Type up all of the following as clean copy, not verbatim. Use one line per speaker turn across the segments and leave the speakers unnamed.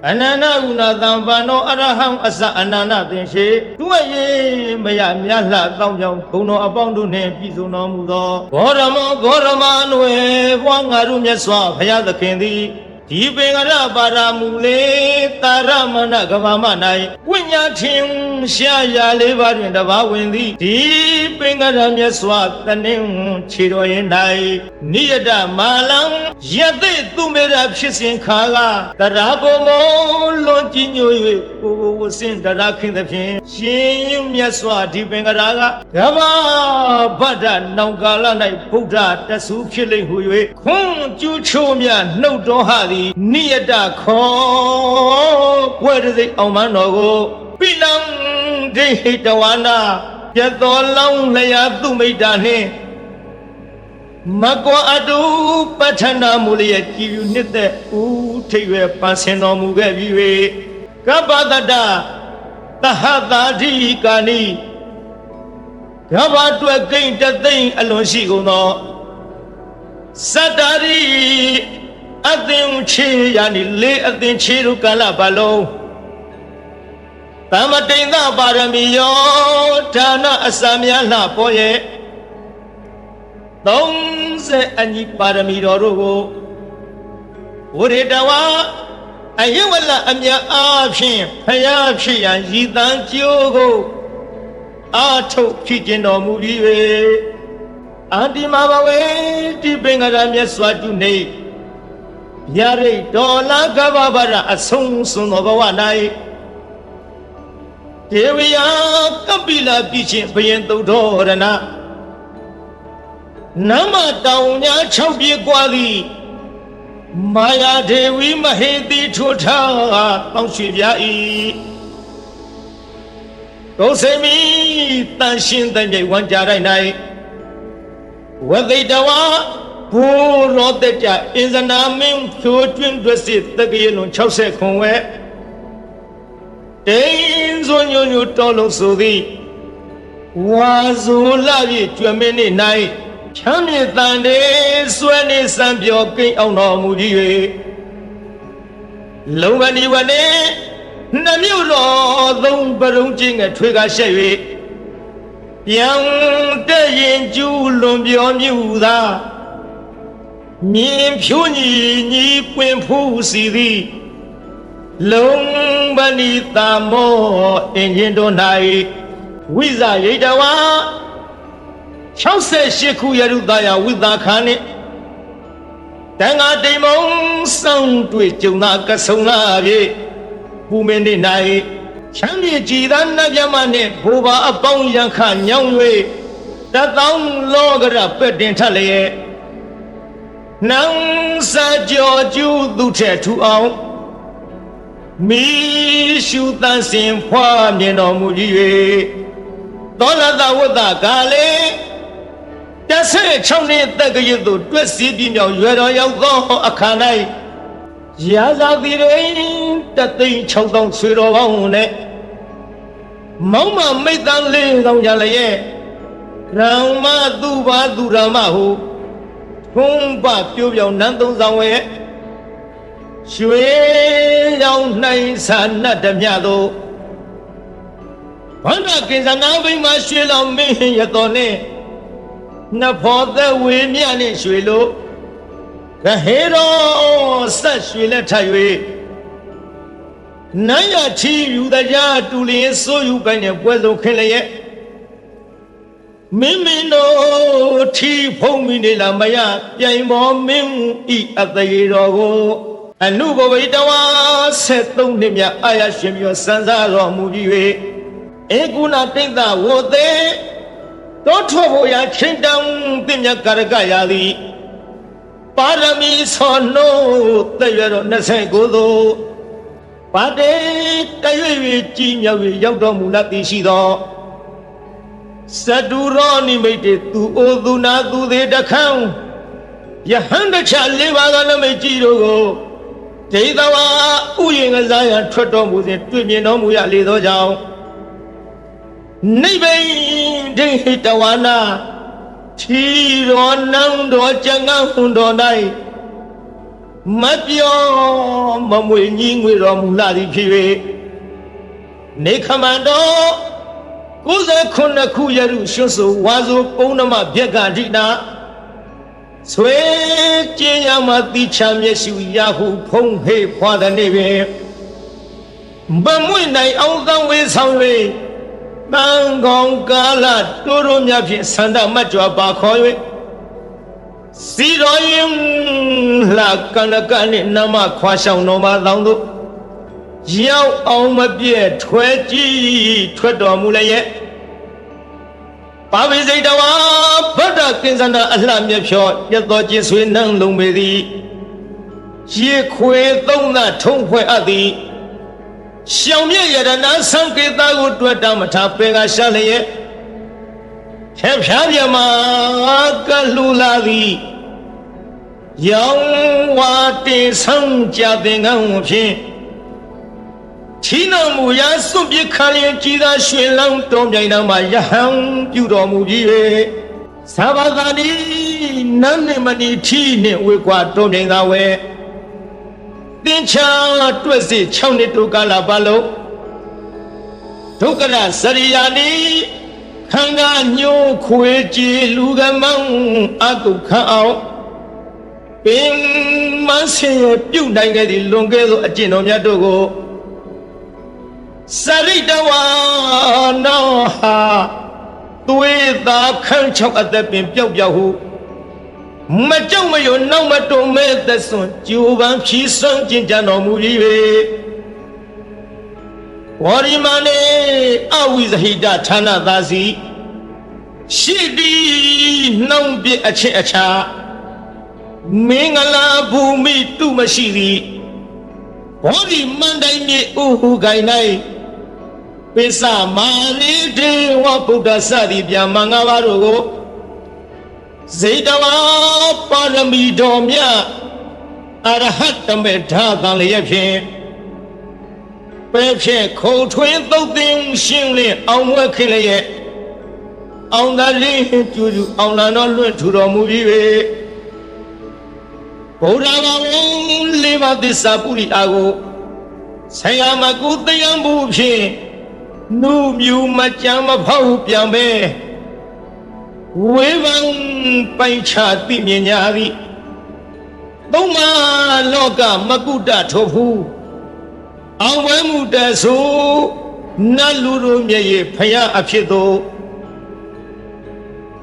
Anana una tambano araham asa anana tenshi. Tuaye maya myala tamjam kuno abandu ne pizuno mudo. Gorama noe wangaru myaswa phaya kendi. Dibengara baramule taramana gavamanai. Winya tim shaya levarin dava wendi. Dibengara myaswa tanim chiroyenai. Niyada malang yade tumera pshisin khala. Tarabomo lonjinyo usin darakin the pin. Shim myaswa dibengara. Gava bada naungala nai Buddha tasu killing huye. Kung juchomya no dohali. Niyada ko where is it omanogo Pilang de hitawana Yadolong laya tumidane Magwa adu patana mulia unite Utiwe paseno mugaviwe Kabadada Tahadadi kani Kabatu again the thing alone she go no Sadari Adim chi yani le adim chi rukala balo Tamadinda baramiyo Dana asamya la poye Dong se anyi baramiyo rogo Uridawa Ayewala amya abshin Hayabshi yan yidan kyogo Ato kijino mubiwe Andi mabawe Dibengara myaswatu ne Yare dola gavabara asung sunobawanai Deviya kapila bichin payento dorana Nama taunya chaubi gwali Maya devi mahedi chota Taushivya Kosemi tanshin tanye wanjarai nai Wadidawa Puro teja is an arming pure twin dresses the Gilon Chause Conway. Days on your tolo sudi was Ulavi to a many night. Chammy Tande, Swanny Sambio King on Mudi Lomani Wane Namuro, Long Barunjing a trigger sherry. Young Dayin Julum Yomuda. Min Puni ni Puen Pusi Long Banita Mo in Yendonai Wiza Yedawa Chause Shiku Yarudaya with the Kane Tanga Demon Sound to it Junaka Sonari Bumeni Nai Chami Jidana Yamane Boba upon Yankan Yangway That down logger Pedintale Nang sa George du to all Me shoot and sing for me no muji Dola da wada gale That's it, Choni Tagayu, dress it in your Yero Akanai Yaza the rain that they choked on Siro on it Mama made them live on Yalaye Rama Duba Duramahu Kumba Pubio Nando Zawe Shue Young Nice and Nadamiado Panda Kizanavi Mashilo me Yatone Napo the Wimiani Shuilo The hero such will let highway Naya Chi you the yard to lay so you can a weather kill Mimi no tea pomini la maya, Yaimo Mim eat at the Yerogo. And Nubo Itawa said to Nimia, I assume your sons are on Mudiwe. Eguna think that what they don't trouble ya came down Dimia Karagayali. Parami saw no, they were on the Segudo. Pade, Tayu, Jinia, Yamdamula Tishido. Saduroni made it to Oduna do the account. Yahanda Chaliva Mejiro. Tadawa Uying as I had Trotom with it, Twimiano Muyali down. Nebe Dehitawana Chiro Nando Changa Hundonai မပြောမမွေညီငွေတော်မူလာသည်ဖြစ်၍နေခမန်တော်69ခုရရုရွှွဆိုဝါဆိုပုံနမဗျက်ကတိနာဆွေကျင်းရမတိချမျက်ရှိရဟုဖုံးဟေးဖွာတဲ့နေ့ပင်မမွေနိုင်အောင်သောဝေဆောင်၍တန်ကောင်ကာလတိုးတိုးများဖြင့်ဆန္ဒမကြွပါခေါ်၍စီတော်ရင်လာကနကနှင့်နမခွာဆောင်တော်မှာတောင်းတို့ရောက်အောင်မပြည့်ထွဲကြည့်ထွက်တော်မူလည်းရဲ့ပါဝိစိတ်တော်ဗဒ္ဒကင်္စနာအလှမြဖြောပြတ်တော်ခြင်းဆွေနှံလုံးပေသည်ရေခွေသုံးသထုံးဖွဲ့အပ်သည်ရှောင်မြရတနာသံကေတာကိုတွေ့တာမထားပေကရှာလျက်ဖြဲဖြားပြမကလူလာသည်ရောင်ဝါတင်ဆောင်ကြတဲ့ငောင်းဖြင့်ချီနမူရာစွန့်ပစ်ခါရင်ကြည်သာရွှင်လောင်းတော်ပြိုင်တော်မှာယဟန်ပြုတော်မူပြီး၍သာဘာသာနီနန်းနေမနီထီနှင့်ဝေကွာတော်ပြိုင်သာဝဲတင်ချာတွက်စီ6နှစ်တိုကာလပတ်လုံးဒုက္ခရစရိယာနီခန္ဓာညှိုးခွေကြည်လူကမောင်းအတုခအောင်ပင်မဆင်ပြုတ်နိုင်ခဲ့သည့်လွန်ကဲသောအကျင့်တော်များတို့ကိုစရိတဝါနောဟာသွေးသာခန်း6အသက်ပင်ပျောက်ပျောက်ဟုမကြောက်မရွံ့နောက်မတုံမဲ့သက်စွန်ကျိုးပန်းဖြီးစွန့်ကျင်ကြတော်မူပြီးဝရိမနေအဝိဇဟိတဌာနသာစီရှိတီနှောင်းပြအချက်အခြာမင်္ဂလာဘူမိတုမရှိသည်ဘောဓိမန္တိုင်မြေဥဟုကိုင်၌ပိစမာရိဒေဝဗုဒ္ဓစသည်ဗျာမင်္ဂပါတို့ကိုဇေတဝါပါရမီတော်မြတ်အရဟတမေထာသံလျက်ဖြင့်ပဲဖြင့်ခုံထွင်းသုတ်သင်ရှင်းလင်းအောင်ဝဲခင်းလျက်အောင်သာလင်းကျူကျူအောင်လာတော်လွင့်ထူတော်မူပြီး၍ဘုရားဘာဝံလေးပါးသစ္စာပုရိအာကိုဆရာမကုတရားမှုဖြင့်နုမြူမကြမ်းမဖောက်ပြန်ပဲဝေဘံပိုင်ချသိမြင်ကြသည်သုံးမလောကမကုတ္တထိုဖူးအောင်ဝဲမှုတဆိုနတ်လူတို့မြည်ဖယားအဖြစ်သို့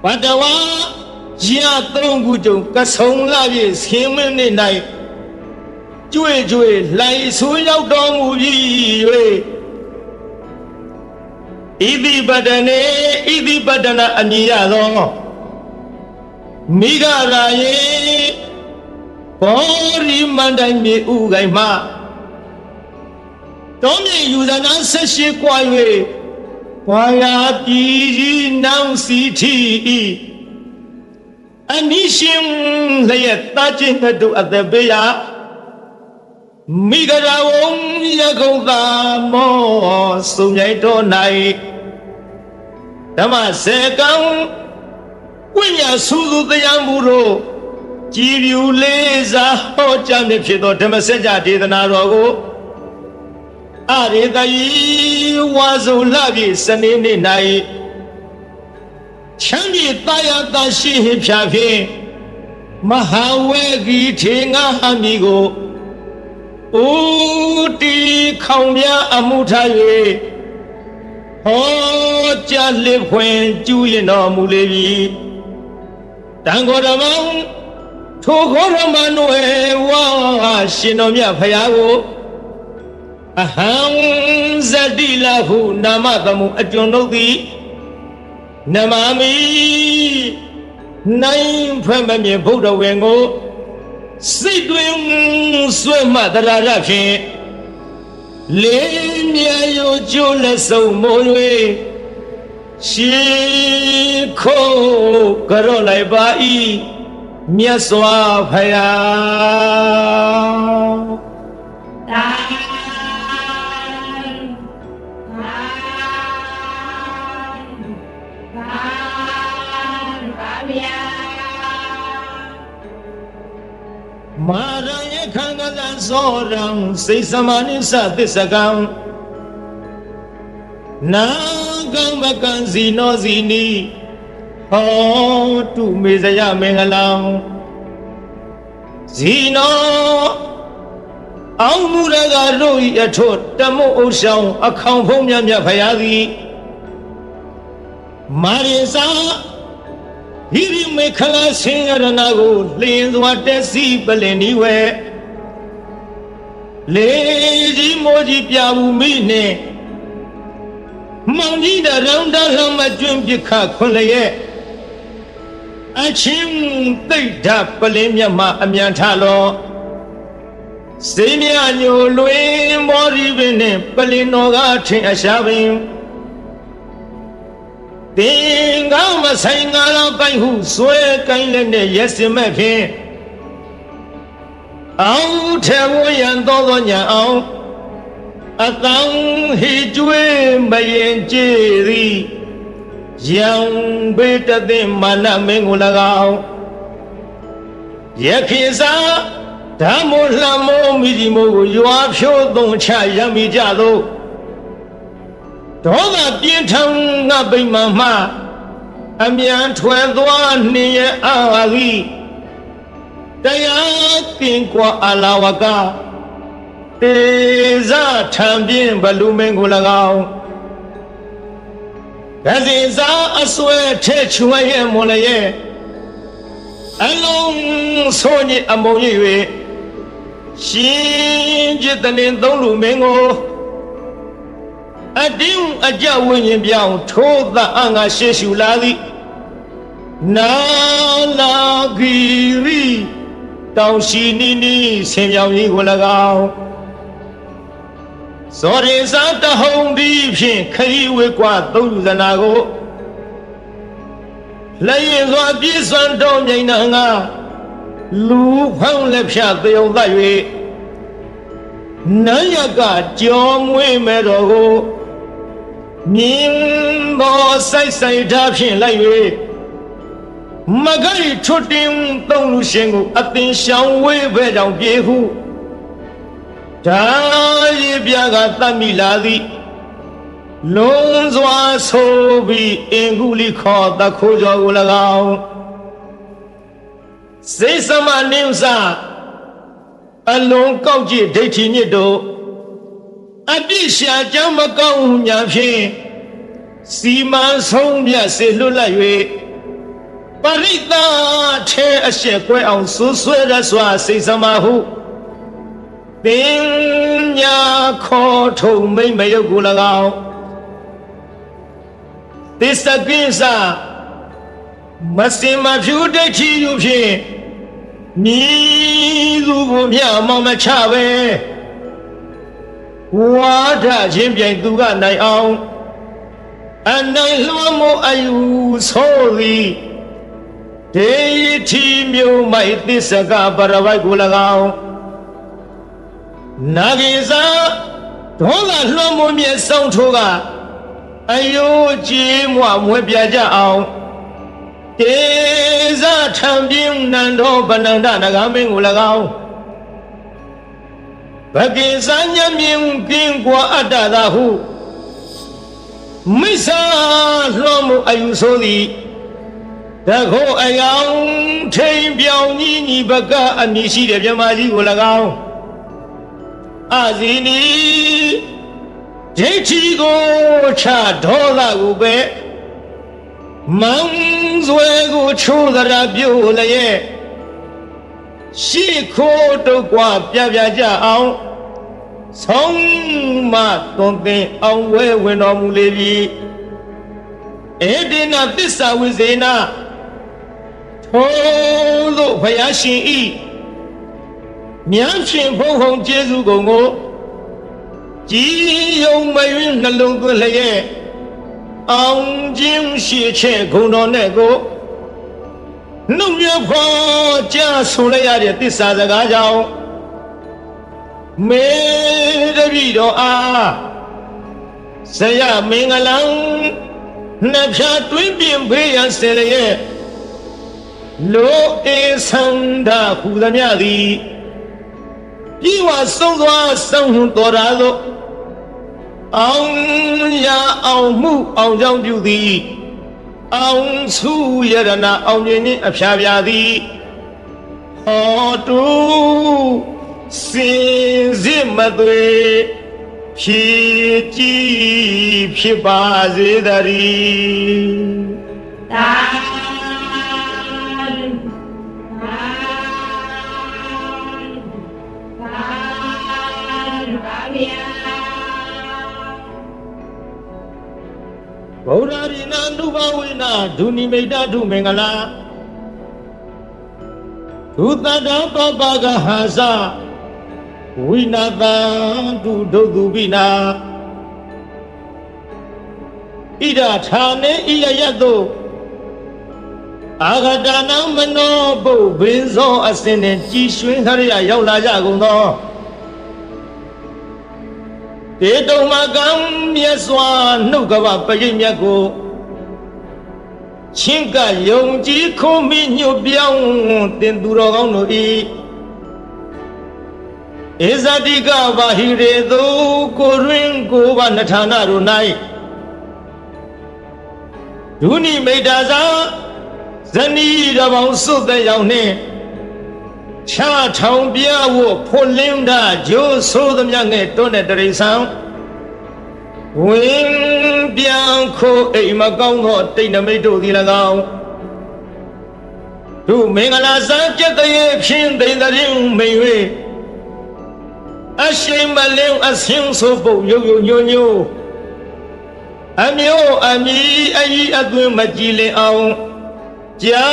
ဘဒဝါရသုံးခုကြုံကဆုံလာပြည့်ဆင်းမင်းနေ၌ကျွေကျွေလှိုင်ဆူရောက်တော်မူပြီး၍ဣတိပတနေဣတိပတနာအမည်ရသောမိဂရာယေဘောရိမန္တိုင်မြေဥကိုင်မှတော်မြေယူဇနာဆက်ရှိကွာ၍ဝါယာပြည်ကြီးနောင်စီထီအနိရှင်လျက်တာချင်းတို့အသက်ပေးရမိဂရာဝံရကုံသာမောစုံမြိုက်တော်၌ဓမ္မစေကံဝိညာစုစုတရားမှုတို့ကြည်ပြူလေးစားဟောကြားမည်ဖြစ်သောဓမ္မစကြာဒေသနာတော်ကိုအရေတယီဝါစုလပြည့်စနေနေ့၌ချမ်းမြေတာယာတာရှိဖြာဖြင့်မဟာဝေဂီထေငါဟမီကိုဥတီခေါင်ပြအမှုထား၍ဟောကြားလစ်ဖွင့်ကျူးရင်တော်မူလေပြီတန်ခေါ်တော်မောင်ထိုခေါ်တော်မနွယ်ဝါရှင်တော်မြတ်ဖရာကိုအဟံဇတိလဟုနာမသမှုအကျွန်ုပ်သည်နမမိနိုင်ဖွင့်မမြင်ဗုဒ္ဓဝင်ကိုစိတ်တွင်ဆွဲမှတရာရဖြင့်လေးမြရိုးကျိုးလက်စုံမိုး၍ရှေခိုးကြောလိုက်ပါ၏မြတ်စွာဘုရားသာမာရယခ ဇောရံစိတ်စမနိစ္စသစ္စကံနာကံမကံစီနောစီနီဟောတုမေဇယမင်္ဂလံဇီနောအောင်မူရကတို့ဤအထွတ်တမုတ်ဥဆောင်အခေါင်ဖုံးမြတ်မြတ်ဖရာသည်မာရိစာဟိရိမေခလာဆင်ရဏကိုလင်းစွာတက်စီပလင်ဒီဝဲလေကြီးမိုးကြီးပြဘူးမိနှင့်မောင်ကြီးတရောင်းတလှမကျွန်းပြခခွန်လျက်အချင်းသိဒ္ဓပလင်းမြတ်မှာအမြန်ထလောစေမြညိုလွင်မောရီပင်နှင့်ပလင်တော်ကထင်အရှာပင်တင်ကောင်းမဆိုင်ငါလောက်ကိုင်းဟုဆွဲကိုင်းလက်နဲ့ရက်စင်မဲ့ဖြင့်အောင်ထဲဝရန်သောညာအောင်အတန်ဟိကျွေးမရင်ကြည်သည်ယံဘေတသိမာနမင်းကို၎င်းယခိစာဓမ္မလှမောမိဒီမိုးကိုရွာဖြိုးသုံးချရမိကြသောဒေါသပြင်းထန်ငါဗိမာန်မှအမြန်ထွယ်သွားနှင်ရအာဝီတရားကင်ကွာအလာဝကတေဇထံပြင်းဘလူမင်းကို၎င်းကစီစာအစွဲထဲချွဲရဲ့မွန်လည်းအလုံးဆိုညအမုံ၍ရှင်จิตလင်သုံးလူမင်းကိုအတင်းအကြဝိညာဉ်ပြောင်းထိုးသအငါရှေရှုလာသည်နာလာဂီရီတောင်ရှိနီနီဆင်ပြောင်ကြီးကို၎င်းဇောရေစာတဟုံသည်ဖြင့်ခရီးဝေကွာသုံးလူဇနာကိုလက်ရင်စွာပြည့်စွမ်းတော်မြိန်နာငါလူဖောင်းလက်ဖြတ်သေုံသတ်၍နန်းရကကြောမွေးမဲ့တော်ကိုမြင်းသောဆိုင်ဆိုင်ထားဖြင့်လိုက်၍မဂိထွတ်တင်သုံးလူရှင်ကိုအသင်ရှောင်ဝေးပဲကြောင့်ပြေဟုဒါရီပြကတတ်မိလာသည်လုံးစွာဆိုပြီးအင်္ဂုလိခေါ်တခိုးကျော်ကို၎င်းစေသမနိဥ္စအလုံးကောက်ကြည့်ဒိဋ္ဌိညစ်တို့အပြစ်ရှာကြမကောင်းညာဖြင့်စီမံဆုံးပြစေလွတ်လပ်၍ပရိသတ်ထဲအရှက်ကွဲအောင်ဆွဆွဲရစွာစေသမဟုပညာခေါ်ထုံမိမ့်မယုတ်ကို၎င်းသစ္စကိစ္စမစင်မဖြူဒိဋ္ဌိယူဖြင့်မြည်သူကိုမြမောင်မချပဲဝါဒချင်းပြိုင်သူကနိုင်အောင်အနိုင်လွှမ်းမိုးအယူဆိုသည်ဒေထီမျိုးမိုက်သစ္စကပရဝိုက်ကို၎င်းနာဂိစာဒေါသလွှမ်းမိုးမြဲဆောင်ထိုးကအယိုးကြီးမွားမွဲပြကြအောင်တေဇထံပြင်းနန္ဒောဗနန္ဒနဂမင်းကို၎င်းဘကိစညမြင်ကင်းကွာအတ္တသာဟုမိစ္ဆာလွှမ်းမိုးအယူဆိုသည်တခိုးအယောင်ထိန်ပြောင်ကြီးညီဘကအမည်ရှိတဲ့မြမကြီးကို၎င်းအဇီနီဒိဋ္ဌိကိုချဒေါသကိုပဲမောင်ဇွဲကိုချိုးသရာပြုတ်လျက်ရှေ့ခိုးတုတ်ကွာပြပြကြအောင်ဆုံးမသွန်သင်အောင်ဝဲဝင်တော်မူလေပြီဧတေနသစ္စာဝိဇေနထိုသို့ဘုရားရှင်ဤမြတ်ရှင်ဘုံဟုံကျေးဇူးကုန်ကိုကြည်ယုံမယွင်းနှလုံးသွင်းလျက်အောင်ခြင်းရှိချက်ဂုဏ်တော်နဲ့ကိုနှုတ်မြဖွာကြားဆိုလိုက်ရတဲ့သစ္စာစကားကြောင့်မေတ္တိတော်အားဇယမင်္ဂလံနှဖြာတွင်ပြင်ဖေးရန်စေလျက်လောဧသန္တာဟူသမျှသည် ပြီးဝဆုံးသွားဆုံးတော်ရာသို့အောင်ရအောင်မှုအောင်ကြောင့်ပြုသည်အောင်စုရတနာအောင်မြင်ခြင်းအဖျားပြသည်ဟောတုစင်စစ်မသွေဖြည့်ကြည်ဖြစ်ပါစေတည်းသာဗုဒ္ဓရိနာနုဘဝိနာဒုနိမိတ်ဒုမင်္ဂလာဒုတတပပကဟာစဝိနာတံဒုဒုသူပိနာဣဒထာနေဣယယတုအာဂတနာမနောပုဗ္ဗင်းသောအစဉ်နှင့်ကြည်ရွှင်ခရရရောက်လာကြကုန်သောတေတုံမကံမြတ်စွာနှုတ်ကပပရိမြတ်ကိုချင်းကယုံကြည်ခုံးမိညွတ်ပြောင်းတင်သူတော်ကောင်းတို့ဤဧဇတိကဘာဟိရေသူကိုရင်းကိုဘာနထာနာတို့၌ဒုနိမိတ်တာသာဇနီးတော်ပေါင်းစုတဲ့ရောက်နှင့်ချထောင်ပြဝဖွလင်းတာဂျိုးဆိုးသမျှငဲ့တွန်းတဲ့တရိษံဝင်းပြန်ခိုးအိမ်မကောင်းသောတိတ်နမိတ်တို့သည်၎င်းသူမင်္ဂလာစံကြက်တရေဖြင့်သိတဲ့ရင်မိန်၍အရှိန်မလင်းအဆင်းဆိုပုတ်ယုံယုံညိုညိုအမျိုးအမီအကြီးအသွင်းမကြည်လင်အောင်ကြာ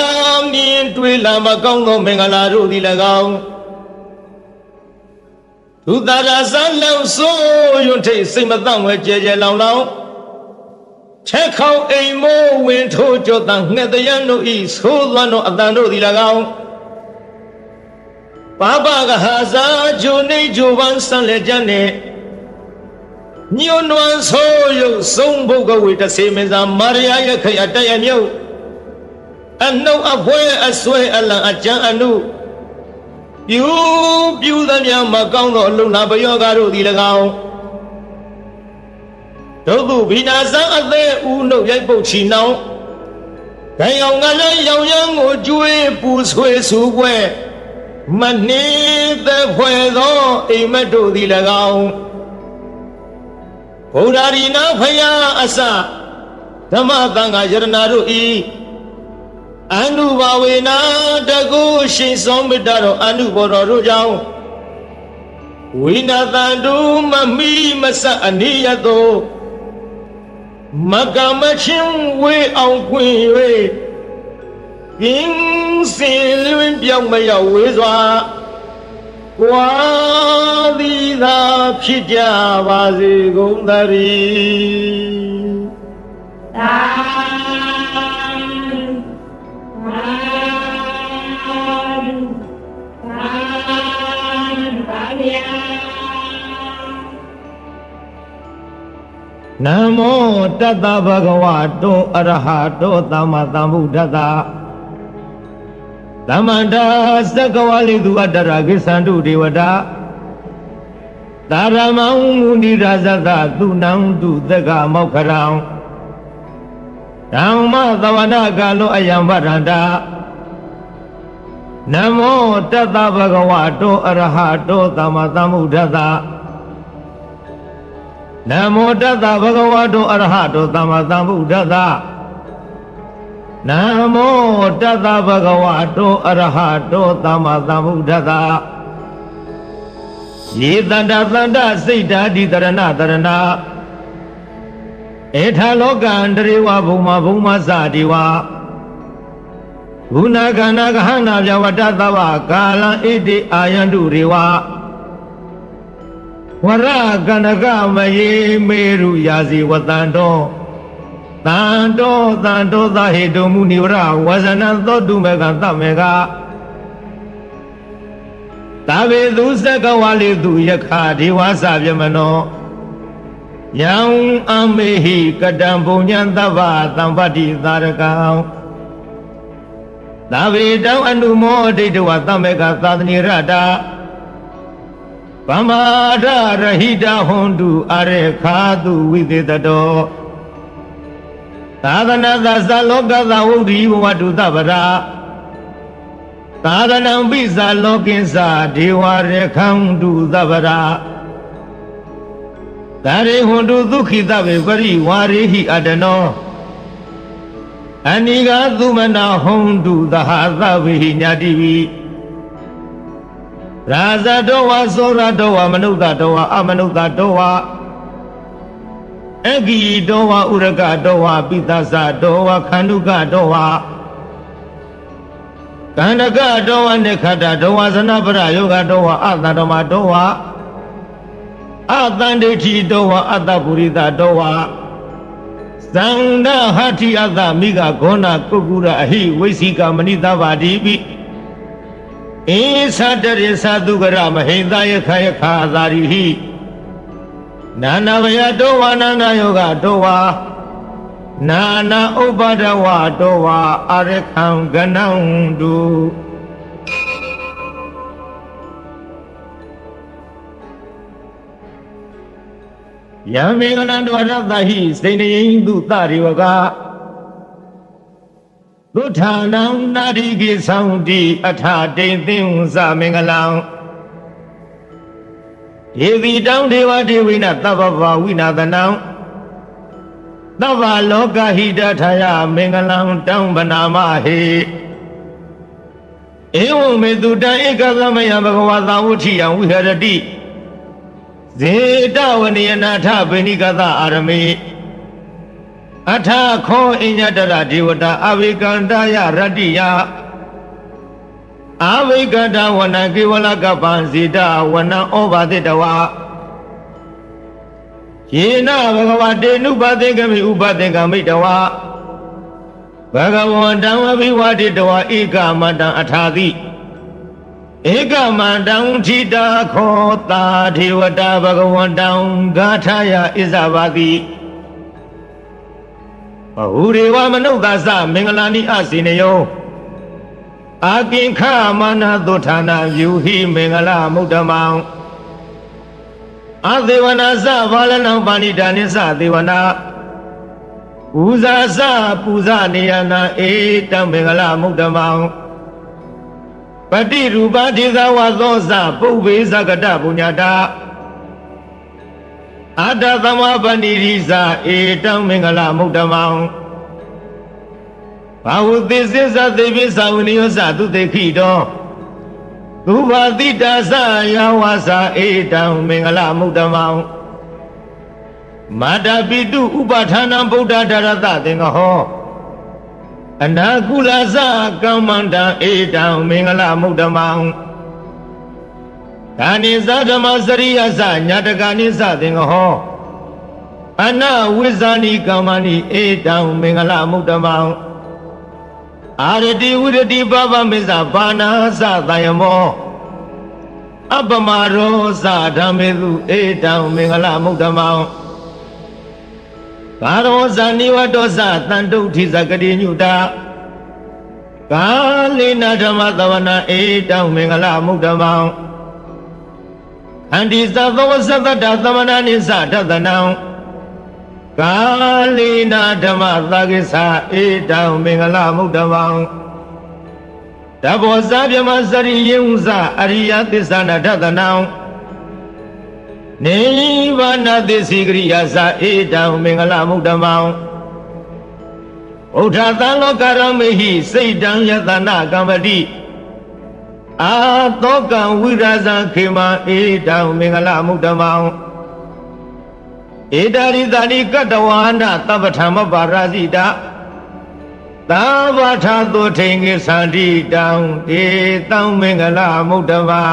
မြင်တွေ့လာမကောင်းသောမင်္ဂလာတို့သည်၎င်းသူသာရဇန်လောက်ဆိုးရွံ့ထိတ်စိတ်မတန့်ဝဲကြဲကြဲလောင်လောင်ထက်ခေါင်အိမ်မိုးဝင်ထိုးကြောတန်ငှက်တရံတို့ဤသိုးသွမ်းသောအတန်တို့သည်၎င်းပါပကဟာစာဂျိုနေဂျိုပန်းဆန်လက်ကြနဲ့ညွန်းနွမ်းဆိုးရုပ်ဆုံးဘုတ်ကဝေတစေမင်းသာမာရယာရခရတရမြုပ်အနှုတ်အဖွဲအဆွဲအလံအကြံအနုပြူသမျှမကောင်းသောအလုံးနာပယောဂတို့သည်၎င်းဒုက္ခဗိနာဇံအသေးဦးနှုတ်ရိုက်ပုတ်ချီနှောင်းဂိုင်အောင်ကလည်းရောင်ရမ်းကိုကျွေးပူဆွေးဆူပွဲမနှင်းသက်ဖွယ်သောအိမ်မက်တို့သည်၎င်းဗုဒ္ဓရိနာဖယားအစဓမ္မသံဃာယရဏတို့ဤအနုဘာဝေနာတကုရှိဆုံးမြတ်တော်အနုဘောတော်တို့ကြောင့်ဝိနာတန်တုမမီမဆအနိယတောမကမချင်းဝေအောင်ခွင်၍ပြင်းစင်လွင်ပြောင်းမရောက်ဝေစွာကွာသည်သာဖြစ်ကြပါစေကုန်သတည်းသာနမောတတ္တဗဂဝတောအရဟတောသမ္မာသမ္ဗုဒ္ဓတ္တသမ္မာတာသက္ကဝလိသူအတ္တရကိသန္တုဒေဝတာသာရမံမုနိရာဇသသူနံတုသက္ကမောက္ခရံဓမ္မသဝနာကာလောအယံဗရန္တာနမောတတ္တဗဂဝတောအရဟတောသမ္မာသမ္ဗုဒ္ဓတ္တနမောတတ္တဗဂဝတောအရဟတောသမ္မာသမ္ဗုဒ္ဓတ္တနမောတတ္တဗဂဝတောအရဟတောသမ္မာသမ္ဗုဒ္ဓတ္တယေတန္တသန္တစိတ်ဓာတိတရဏတရဏဧထာလောကံတရေဝဘုံမဘုံမစတိဝဂုဏကန္နာကဟနာပြဝတ္တသဝကာလံဣတိအာယန္တုရေဝဝရကန္နကမယေမေရုယာစီဝတန္တောတန္တောသဟေတုမုနိဝရဝဇနံသောတုမေကသမေကသဗ္ဗေသူစကဝါလိသူယခဒေဝသဗျမနောယံအမေဟိကတံပုံညံသဗ္ဗသံပတ္တိသာရကံသဗ္ဗေတောအနုမောဒိဋ္ဌဝသမေကသာသနိရတာ ဗမာဒရဟိတဟွန်တုအရေခာတုဝိသေတတောသာသနာသသလောကသဝုဒ္ဓိဘဝတုသဗ္ဗရာသာသနံပိသလောကိသဒေဝရေခံတုသဗ္ဗရာသာရေဟွန်တုဒုက္ခိတဝေပရိဝါရေဟိအတနောအနိဂသုမနာဟွန်တုသဟသဝေဟိညာတိဝိရာဇတောဝသောရတောဝမနုဿတောဝအမနုဿတောဝအဂိတောဝဥရကတောဝပိသသတောဝခန္ဓုကတောဝကန္တကတောဝနိခတတောဝဇနပရယောဂတောဝအတ္တဓမ္မတောဝအတန္တိတိတောဝအတ္တပုရိသတောဝသန္ဒဟတိအတ္တမိဂဂောဏကုက္ကုရအဟိဝိသိကမဏိသဗ္ဗတိပိဧသတရေသသုကရမဟိတယခယခာသာရိဟိနာနာဘယတောဝနာနာယောဂတောဝနာနာဥပဒဝတောဝအရခံကနံတုယံမေငလံတောရတ္တဟိစိဏယိန္တုတရိဝကသုထာနံနာရိကိသံတိအထတိန်သင်္ဇမင်္ဂလံဒေဝီတောင်ဒေဝဒေဝိနသဗ္ဗဗဝိနာသနံသဗ္ဗလောကဟိတထာယမင်္ဂလံတောင်ဗနာမဟေဧဝံမေတုတံဧကသမယဘဂဝါသာဝုထိယံဝိဟရတိဇေတဝနိယနာထဗေနိကသအာရမေအထခောအညတရဒေဝတာအဝိကန္တယရတ္တိယအဝိကန္တဝနကေဝလကပံဇေတဝနဩဘာတိတဝယေနဘဂဝတေနုပသေကမိဥပသေကမိတဝဘဂဝန္တံအဘိဝတိတဝဧကမန္တံအထာတိဧကမန္တံထိတာခောတာဒေဝတာဘဂဝန္တံဂါထာယဣဇဘာတိဘဟုရေဝမနုဿသမင်္ဂလာနိအစိနယောအာကိခမာနသုဌာနာယူဟိမင်္ဂလာမုဒ္ဓမံအသေဝနာသဘာလနံပါဏိတာနိသသေဝနာပူဇာသပူဇာနေယနာဧတံမင်္ဂလာမုဒ္ဓမံပတိရူပဒေသဝသောသပုဗ္ဗေသကတပုညတာအတ္တသမပဏိရိသဧတံမင်္ဂလာမုဒ္ဓမံဘာဝတိစိသသေပိသဝနိယောသသူတေခိတောသုဘာတိတာသယဝါစာဧတံမင်္ဂလာမုဒ္ဓမံမာတာပိတုဥပဌာနံဗုဒ္ဓဓရတသင်္ဃဟောအနာကုလသကမ္မန္တံဧတံမင်္ဂလာမုဒ္ဓမံဒါနိသဓမ္မစရိယသညာတကနိသသင်္ဃဟောအနဝိဇာနိကမ္မနိဧတံမင်္ဂလာမုဒ္ဓမံအာရတိဝိရတိပပမေဇဘာနာသသယမောအပမရောသဓမ္မေသူဧတံမင်္ဂလာမုဒ္ဓမံကာရောဇာနိဝတောသတန္တုဋ္ဌိသကတိညုတာကာလိနာဓမ္မသဝနာဧတံမင်္ဂလာမုဒ္ဓမံအန္တိသသောသတ္တသမဏနိသတတနံကာလိနာဓမ္မသကိသဧတံမင်္ဂလာမုဒ္ဓမံတဘောဇာပြမစရိယံဇအရိယသစ္ဆနာတတနံနိဗ္ဗာနသစ္စိကရိယာသဧတံမင်္ဂလာမုဒ္ဓမံဥဋ္ဌသံလောကရမေဟိစိတ်တံယတနာကမ္ပတိအာသောကံဝိရဇံခေမဧတံမင်္ဂလာမုဒ္ဓမံဧတရိသနိကတဝါနသဗ္ဗထမပါရဇိတာသဗ္ဗထာသုထိန်ကိသန္တိတံဒေတံမင်္ဂလာမုဒ္ဓမံ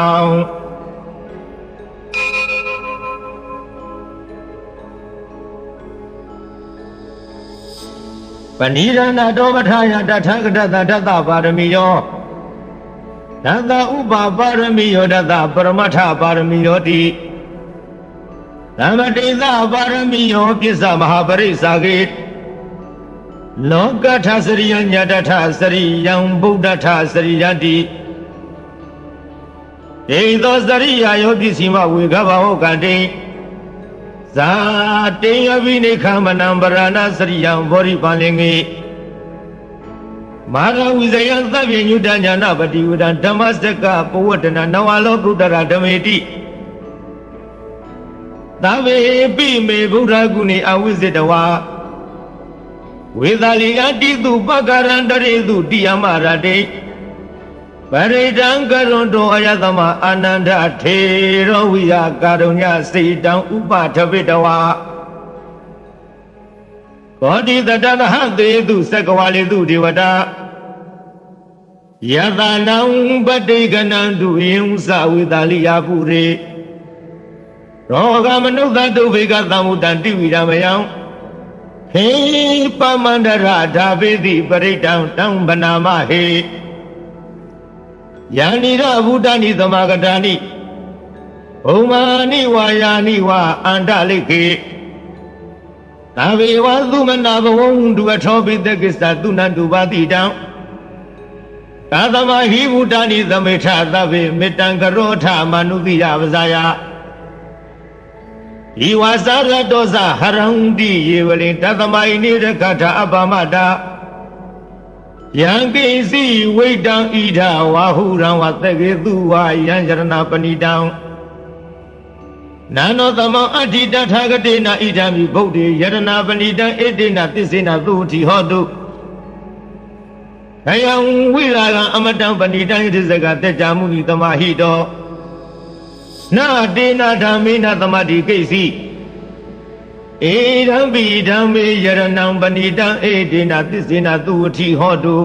ပဏိရဏတောပထာယတထာဂတသတတပါရမီယောဒသဥပပါရမီယောဒသပရမထပါရမီယောတိသမတိသပါရမီယောပစ္စမဟာပရိစ္ဆာကေလောကထစရိယညတထစရိယံဗုဒ္ဓထစရိယတိ တေသောစရိယာယောပစ္စည်းမဝေကဘာဟောကတိဇာတေယပိနိခမနံပရဏစရိယံဘောရိပါလင်္ကေမာရဝိဇယံသဗ္ဗညုတညာနာပတိဝဒံဓမ္မစကပဝတ္တနာနဝလောကုတ္တရဓမေတိသဗ္ဗေပိမေဗုဒ္ဓဂုဏေအဝိဇ္ဇတဝါဝေသာလီယတိတုပက္ကရံတရေတုတိယမရတေပရိဒံကရွန်တောအယသမအာနန္ဒထေရောဝိယကာရုညစေတံဥပထပိတဝါကောတိတတသဟသေတုသက္ကဝါလေတုဒေဝတာယတနံပတိကနံတုယင်ဥသဝေသာလီယပုရေရောဂမနုဿတုဘေကသမုတံတိဝိရမယံဟေပမန္တရဓာပေတိပရိဒံတံဗနာမဟေယာနိရဘုဒ္ဓနိသမဂတာနိဘုံမာနိဝါယာနိဝါအန္တလိခေသာဝေဝသုမနာဘဝံဒုအထောပိတကိစ္စသုနန္တုပါတိတံသာသမဟိဘုဒ္ဓနိသမေထသဗ္ဗေမေတ္တံကရောထမနုတိယပဇာယဤဝါစာရတောဇဟရံတိယေဝလိတသမယိနိရကထအပမတာယံကိစီဝိတံဣဒဝါဟုရံဝသကေသူဝါယံယရဏပဏိတံနာနောသမံအဋ္ဌိတထာဂတေနဣဒံမိဗုဒ္ဓေယရဏပဏိတံဣတိနသစ္စေနသုတိဟောတုခယံဝိရာဂံအမတံပဏိတံဣတိစကတေကြမှုနိသမဟိတောနာတေနဓမ္မေနသမတိကိစီဧရံပိဓမ္မေယရဏံပဏိတံဧတေနသစ္စေနသုဝတိဟောတု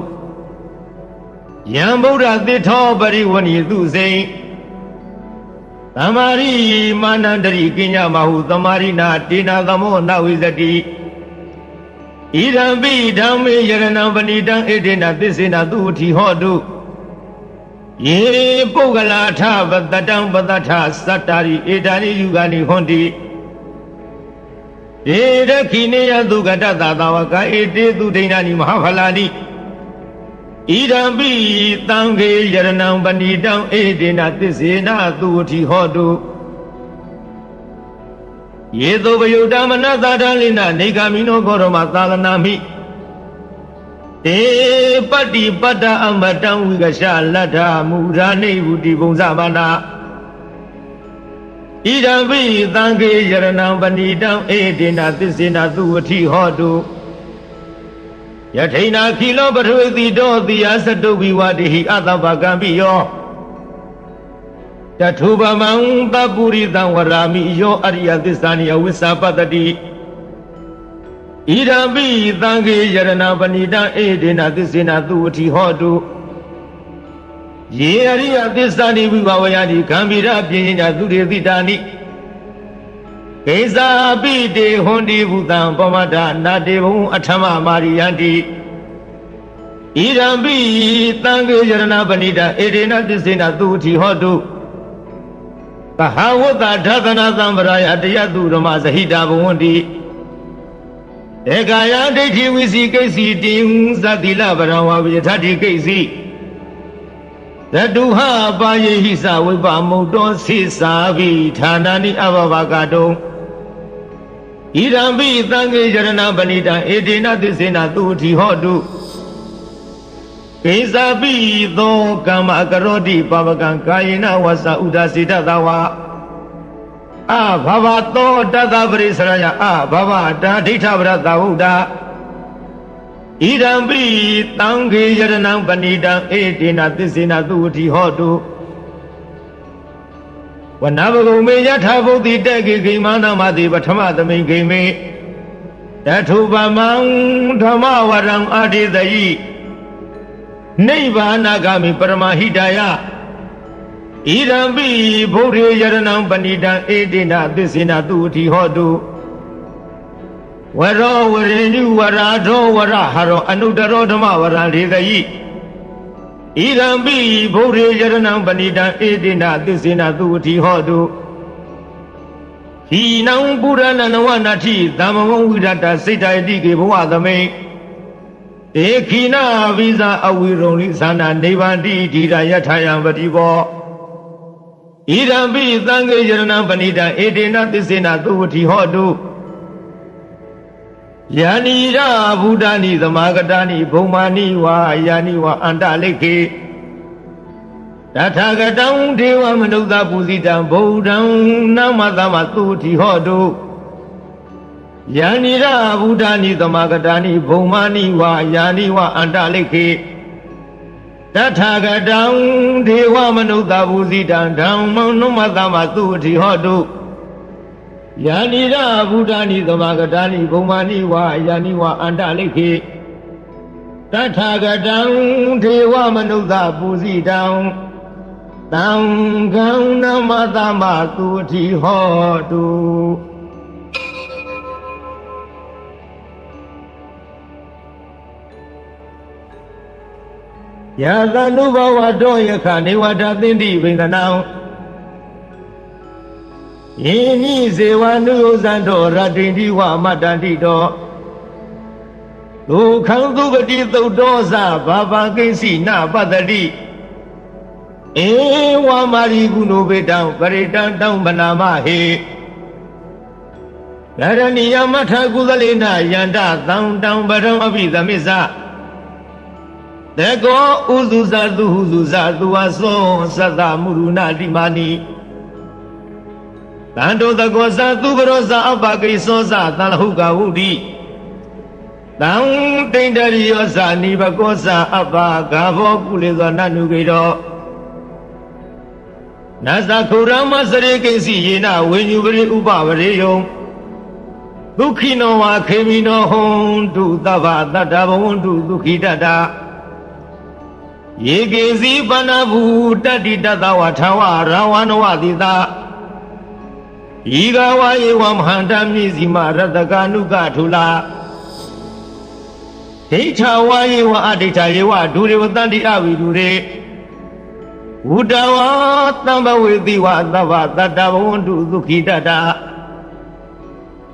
ယံဗုဒ္ဓသစ္ထောပရိဝဏိသုစိံသမာရိမာနန္တရိကိညမဟုသမာရိနာတေနသမောနဝိဇတိဣရံပိဓမ္မေယရဏံပဏိတံဧတေနသစ္စေနသုဝတိဟောတုယေပုဂ္ဂလာထပတတံပတထသတ္တာရိဧတာရိယုဂာနိဟွန်တိဧရခိနေယသုကတသသာဝကဧတေသူဒိဏာနိမဟာဖလာနိဣဒံပိသံဃေယရဏံပဏိတံဧတေနသစ္စေနသုဝတိဟောတုယေသောပယုတ္တမနသာတလိနနေဂာမိနောခောရမသာလနာမိဧပတ္တိပတ္တအမတံဝိကရှလတ္ထမူရာနိဝုတိဘုံဇမနာဣဒံပိသံဃေယရဏံပဏိတံဧတေနသစ္စေနသုဝတိဟောတုယထိနာခိလောပထဝေတိတောတိယသတုဘိဝတိဟိအတဗကံပိယောတထုပမံတပုရိသံဝရာမိယောအရိယသစ္စာနိအဝိစ္ဆပတ္တိဣဒံပိသံဃေယရဏပဏိတံဧတေနသစ္စေနသုဝတိဟောတုယေအရိယသစ္စာနိဝိဘဝယတိဂံဗီရပြင်းညာသူရေတိတာနိကိစ္စာပိတေဟွန်တိဘုသံပမတ္ထနာတေဘုံအထမမာရိယံတိဣဒံပိသံဃေယရဏပဏိတံဧတေနသစ္စေနသုဝတိဟောတုသဟဝတ္တဓသနာသံဗရာယတယတုရမဇဟိတာဘဝန္တိဧကာယဒိဋ္ဌိဝိစီကိစီတိံသတိလဗရံဝဝိယထတိကိစီသတုဟပါယေဟိသဝိပမုတ်တောစိသာဘိဌာနာနိအဘဘကတုံဣဒံပိသံဃေယရဏပဏိတံဧတေနသစ္စေနသုဝတိဟောတုကိစ္စာပိသောကမ္မကရောတိပပကံကာယေနဝသဥဒ္ဒစေတသဝါအဘဘသောတသပရိစရယအဘဘတာဒိဋ္ဌဗရသဝုဒ္ဓဣဒံပိသံဃေယရဏံပဏိတံဧတေနသစ္စေနသုဝတိဟောတုဝနဘဂုံမေယထာဘုဒ္ဓိတေကိဂိမာနမတိပထမသမိန်ဂိမေတထုပမံဓမ္မဝရံအာတိတယိနိဗ္ဗာနဂမိပရမဟိတယဣဒံပိဗုဒ္ဓေယရဏံပဏိတံဧတေနသစ္စေနသုဝတိဟောတုဝရောဝရိညုဝရာထောဝရဟရောအနုတရောဓမ္မဝရံဒေသယိဣဒံပိဗုဒ္ဓေယရဏံပဏိတံဧတေနသစ္စေနသုဝတိဟောတုဟိနံပုရဏနဝနတိသမ္မဝံဝိရတစိတ်တယတိကေဘဝသမိန်ဧခိနာဝိဇာအဝိရုံလိသန္တာနိဗ္ဗာန်တိဓိရယထာယံပတိဘောဣ Irambi Tanga Yarana Panita Edena Tisena Tuti Hodu Yanira Budani the Magadani Bumani wa Yani wa Andaleki Tataga down Deva Manuda Puzita Bow down Namadama Tuti Hodu Yanira Budani the Magadani Bumani wa Yani wa Andaleki Tataga down Deva Manuda Puzita down Namadama Tuti Hodu Yanira Budani the Magadani Bumani wa Yani wa Andaleki Tataga down Deva Manuda Puzi down Namadama Tuti Hodu Yaganuba Doyaka Newata Dindi Vinganao Yini Zewanu Zando Radindiwa Madandido Lu Kangubati Doza Baba Kinsi Na Badadi Ewa Mariguno Bedam Varitan Down Banama He Yarani Yamata Gudalina Yanda Down Badam Abida Misa Dego Uzuza Duaso Sada Muruna Dimani Tando the Goza Duberosa Abaki Sosa Talahuga Udi Down Tenderiosa Nibagosa Abba Gavo Kuleza Nanugido Nasa Kurama Sareki Yena when you very Ubavareo Dukino wa Kemino home to Dava Dadavon to Dukidada Yegezi Banabu Dadida Watawa Rawanwa Dida Igawa Yewam Handami Zimara the Ganuga Tula Techa Wayewa Adita Yewa Dure Dandi Avi Dure Udawa Tamba with the Wadava Dadavon to Dukidada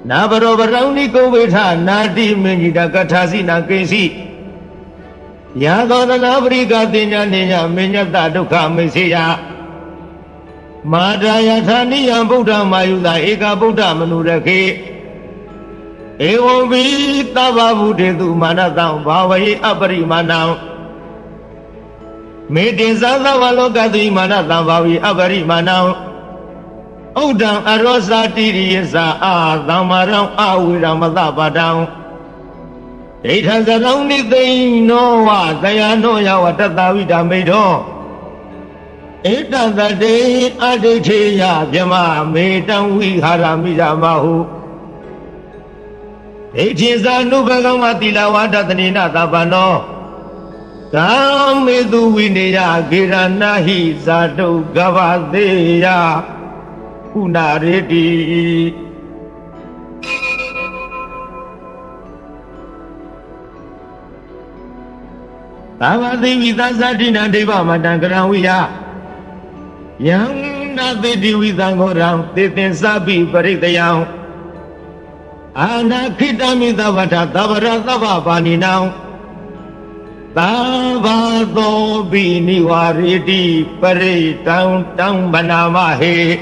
Nabarobarani go with her Nadi Minida Katazina Kesi Yagoda Nabriga Dina Nina Minyata Duka Messiah Madaya Tani Buddha Mayuda Eka Buddha Manuraki Ewo Bi Tababu Dedu Manatang Bawahi Abari Manang Meeting Zaza Walogadi Manatang Bawi Abari Manang Odang Arosa Tiriesa Damaram Awira Madabadang It has a only thing no what they are no Yawatavida Medo. It does the day Aditya Jama made and we Haramida Mahu. It is a Nubagamati Lawata Nina Tabano. Come with the Winia Giranahi Zato Gavadeya Unaredi. Avadi Vidazadina Deva Madangravia Young Nadi with Angoram, Titin Sabi Paritayam Ana Kitami Davata Tavara Tavapani now Tavado Bini Wariti Pari Town Banama He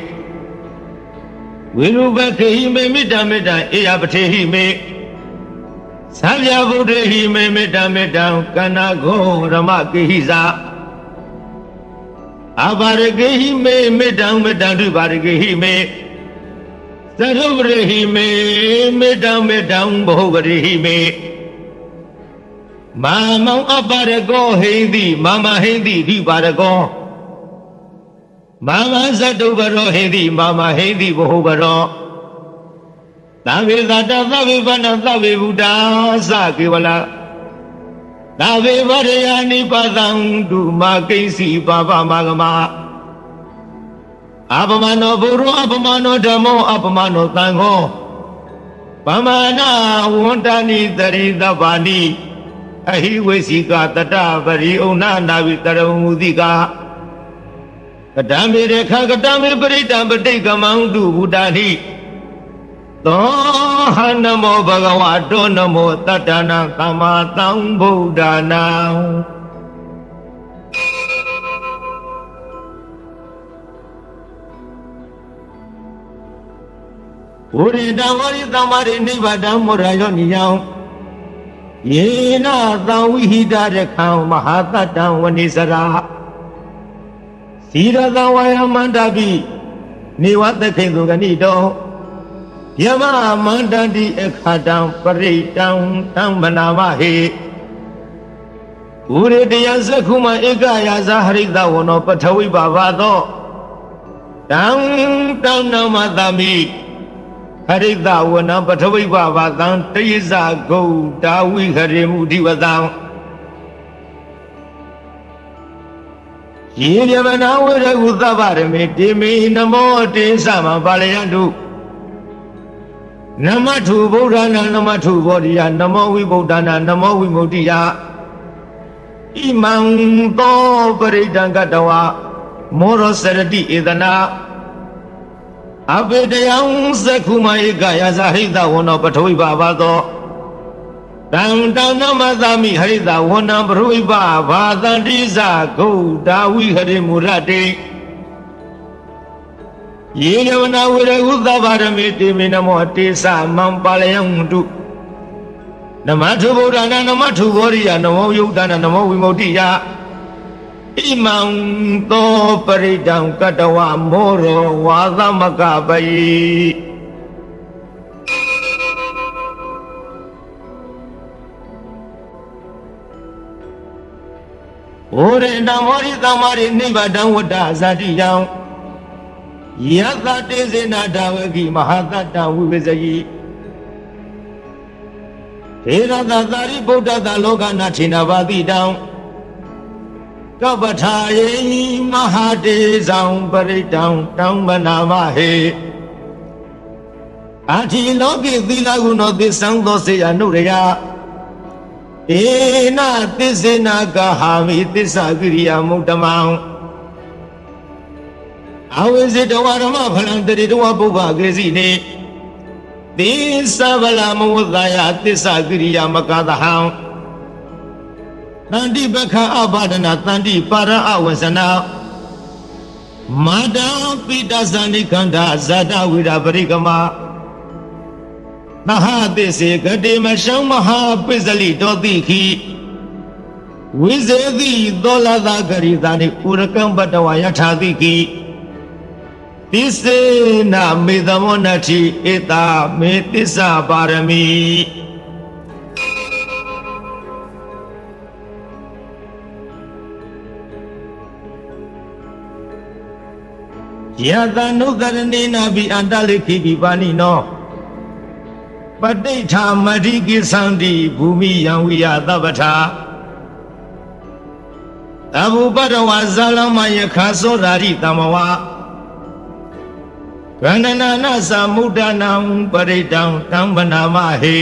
Wilubaki Midamida Eabate me Salya Buddhi me medam Kanago Ramaki Hiza Abaragi me medam Baragi me Sarubri me medam Bohari me Mama Abarago Hindi Mama Hindi Di Barago Mama Zadubaro Hindi Mama Hindi Bohubaro Tavi Dada Tavi Vana Tavi Buddha Sakiwala Tavi Varayani Padang Duma Kesi Baba Magama Abamano Buru Abamano Damo Abamano Tango Pamana Wantani Dari Dabani Ahiwesika Tata Vari Ona Navitaramudika Kadami Rekha Kadami Parita Patika Mandu Buddhani Namo Bhagavato Namo Tatana Kamatang Buddhana ဝရိတံဝရိတံမာရိနိဗ္ဗာန်မောရယောနိယံယေနသံဝိဟိတရခံမဟာတတံဝနိစရာစီရသဝါယမန္တပိနေဝသခေသုဂဏိတောယမမန္တတိအခါတံပရိတံတံမနာမဟေဥရေတယသက္ခုမဧကယာဇဟရိတဝနောပထဝိပါဘသောတံတံနမသမိဟရိတဝနံပထဝိပါဘသံတယိဇဂုတာဝိဟရိမုဓိဝတံယေယမနာဝရဟုသဗ္ဗရမေတိမေနမောတေသမံပါလယန္တုနမထုဗုဒ္ဓနာနမထုဘောဓိယနမောဝိဗုဒ္ဓနာနမောဝိမု ddhi ယဣမံသောပရိဒံကတဝမောရောစရတိဧတနာအဘေတယံသက္ခုမဧကယာဇဟိတဝနောပထဝိပါဘသောတံတံနမသမိဟရိတဝနံပထဝိပါဘာသန္တိဇဂုဒါဝိဟရိမူရတေယေနဝနာဝရဟုသဗ္ဗရမေတိမေနမောတေသမံပါလယံတုနမထုဗုဒ္ဓနာနမထုဘောရိယနမောယုတ်တနာနမောဝိမု ddhi ယဣမံသောပရိဒံကတဝမောရောဝါသမကပယိဩရေတံမောရိတံမာရိနိဗ္ဗာန်ဝတ္တဇာတိယံယသတေဇေနဒါဝကိမဟာတတဝိပဇယိထေရသသာရိဗုဒ္ဓတလောကနာထေနဘာတိတံကပ္ပထာယေမဟာတေဇံပရိတံတံမနာမဟေအာတိလောကိသီလဂုဏောသစ္စံသောစေယနုရယဧနသစ္စေနာကဟာမိသစ္စာကိရိယာမုတ္တမံအဝိဇ္ဇတဝရမဖလံတရိတဝပုဗ္ဗကေစီနေသစ္စာဗလာမဝတ္တယသစ္စာကိရိယာမကသဟံတန္တိပခအဘာဒနာတန္တိပါရအဝဇနာမာတံပိတသန္တိခန္ဓာဇာတဝိရပရိကမနဟသစ္စေကတိမရှံမဟာပိစလိတောတိခိဝိဇေတိသောလသဂရိတာနိဥရကံပတဝယထာတိခိသစ္စေနမေသမောနတိဧတာမေသစ္စာပါရမီယတနုဒရဏိနာဘိအန္တလိခိပိပါဏိနောပဋိဋ္ဌာမတိကိသံတိဘူမိယံဝိယသဗ္ဗထာသဗ္ဗုပတဝါဇာလမယခာသောရာရိတမဝါဗန္ဒနာနသမုဒ္ဒနာပရိတံတံဗနာမဟေ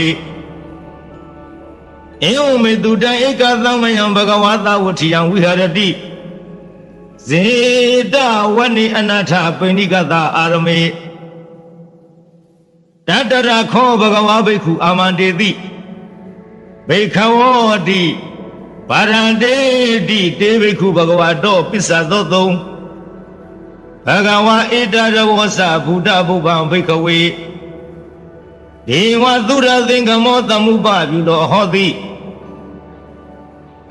ဧဝမေတုတံဧကသမယံဘဂဝါသဝဋ္ဌိယံဝိဟရတိဇေတဝနိအနာထပိဏိကတအာရမေတတရခောဘဂဝါဘိက္ခုအာမန္တေတိဘိက္ခဝောတိဗာရန္တေတိတေဘိက္ခုဘဂဝါတောပစ္ဆသောသုံးဘဂဝါဧတရဝောသဘုဒ္ဓဘုဗ္ဗံဘိက္ခဝေဒေဝသုရသင်္ကမောသမုပပြုသောဟောတိ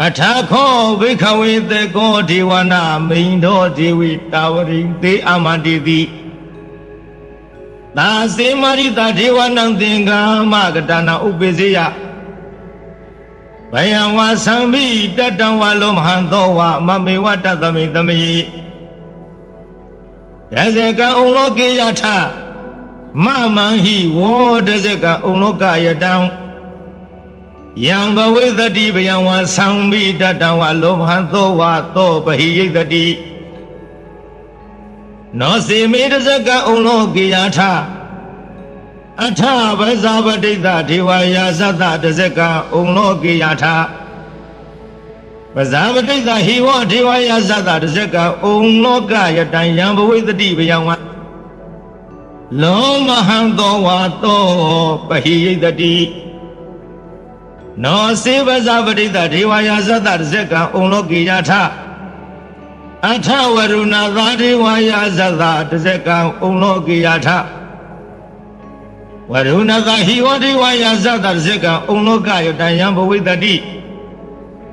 အထာခောဘိက္ခဝေသေကောဒေဝနာမိန်သောဒေဝိတာဝရိသေအာမန္တိတိသာစေမရိတာဒေဝနံသင်္ကာမကတနာဥပိစေယဘယံဝါသံမိတတံဝါလောမဟံသောဝမမေဝတသမိသမိယဇကံဩလောကေယထမမံဟိဝောတဇကံဩလောကယတံယံဘဝေသတိဘယံဝါသံမိတတံဝါလောမဟံသောဝသောပဟိယိတတိနောစေမေတဇကံဩလောကေယထအထဗဇာပတိတဒေဝယာဇတတဇကံဩလောကေယထပဇာပတိတဟိဝဒေဝယာဇတတဇကံဩလောကယတံယံဘဝေသတိဘယံဝါလောမဟံသောဝသောပဟိယိတတိနောစေဝဇာပတိတဒေဝယာဇတတဇကံဩလောကေယထအထဝရုဏသာဒေဝယာဇတတဇကံဩလောကေယထ ဝရုဏသဟိဝတိဝါယသတ္တဇကံဩလောကယတယံဘဝိတ္တိ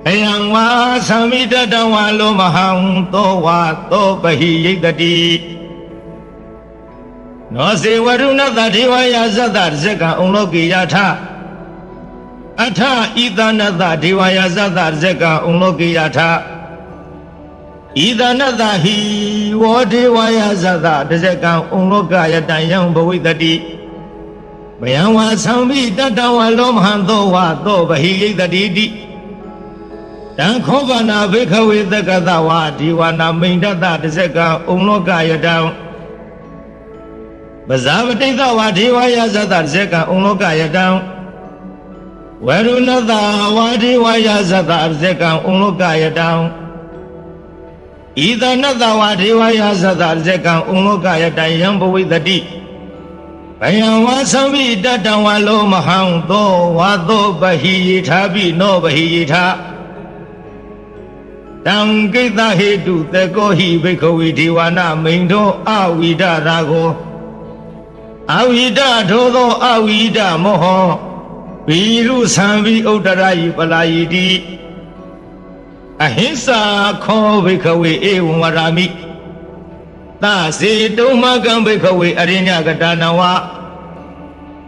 အယံဝါသံမိတတံဝါလောမဟံသောဝါသောပဟိယိတတိနောစေဝရုဏသဒေဝယသတ္တဇကံဩလောကေယထအထဣသနတဒေဝယသတ္တဇကံဩလောကေယထဣသနတဟိဝဒေဝယသတ္တဇကံဩလောကယတယံဘဝိတတိဘယံဝါသံမိတတံဝါလောမဟံသောဝါသောပဟိယိတတိတိတံခောပနာဘိခဝေသက္ကသဝါဒီဝနာမိန်တတတဇကံဩလောကယတံပဇာပတိသဝါဒီဝယသတ္တဇကံဩလောကယတံဝရုဏသဝါဒီဝယသတ္တဇကံဩလောကယတံဣသနတဝါဒီဝယသတ္တဇကံဩလောကယတံယံဘဝိတတိဘယံဝါသံမိတတံဝါလောမဟံသောဝါသောပဟိယိထာပိနောပဟိယိထာတံကိတဟေတုသကောဟိဘိခဝေဒီဝနာမိန်သောအဝိဒရာကိုအဝိဒထိုသောအဝိဒမောဟဘီရုသံဘိဥဒ္ဒရာယိပလာယိတိအဟိစ္ဆာခောဘိခဝေဧဝံဝရာမိသစေတုံမကံဘိခဝေအရိညကတနဝ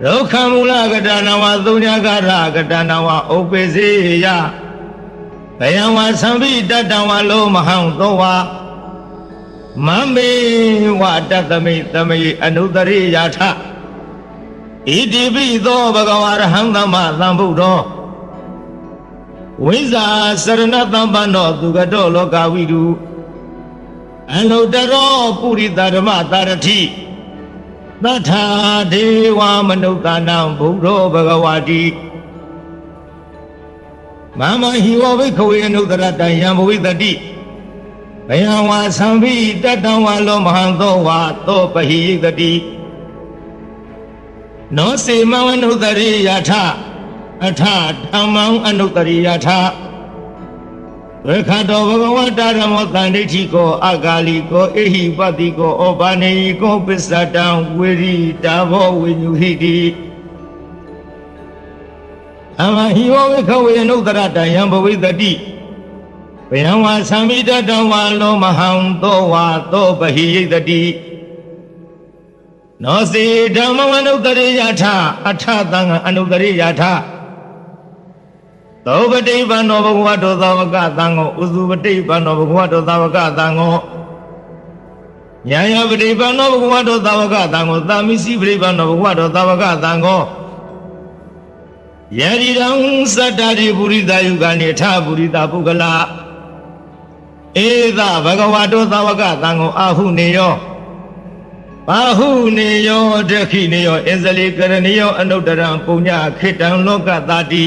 ဒုက္ခမူလကတနဝသုညကရကတနဝဥပ္ပေစေယဘယံဝါသံဘိတတံဝါလောမဟံသောဝါမမေဝတတမိသမေအနုတရိယာထဣတိပိသောဘဂဝါရဟံသမ္မာသမ္ဗုဒ္ဓောဝိဇာစရဏသမ္ပန္နောသူကတောလောကဝိတုအနုတရောပုရိသဓမ္မတာရတိသတ္ထာဒေဝမနုဿာနံဘုဒ္ဓောဘဂဝါတိမမဟိဝဘိခဝေအနုတရတံယံဘဝိတတိဘယံဝါသံဘိတတံဝါလောမဟံသောဝါသောပဟိယိတတိနောစေမဝနုတရိယထအထဓမ္မံအနုတရိယထဝေခတောဘဂဝတာဓမ္မောတန္တိဋ္ဌိကောအဂါလီကောအေဟိပတိကောဩဘာနေကောပစ္စတံဝေရိတာဘောဝိညုဟိတိအမဟိဝဝေခဝေနုတရတံယံဘဝိတတိဘယံဝါသံမိတတံဝါလောမဟံသောဝါသောပဟိယိတတိနောစေဓမ္မဝနုတရိယထအထသံဃအနုတရိယထသောပတိပန္နောဘဂဝတောသာဝကသံဃောဥစုပတိပန္နောဘဂဝတောသာဝကသံဃောညာယပတိပန္နောဘဂဝတောသာဝကသံဃောသာမိစီပတိပန္နောဘဂဝတောသာဝကသံဃောယရိတံသတ္တရိပုရိသယုဂနိထပုရိသပုဂ္ဂလာဧသဘဂဝတောသာဝကသံဃောအာဟုနေယောဘာဟုနေယောဒခိနေယောအစ္စလိကရဏီယောအနုတ္တရံပုညခေတံလောကတာတိ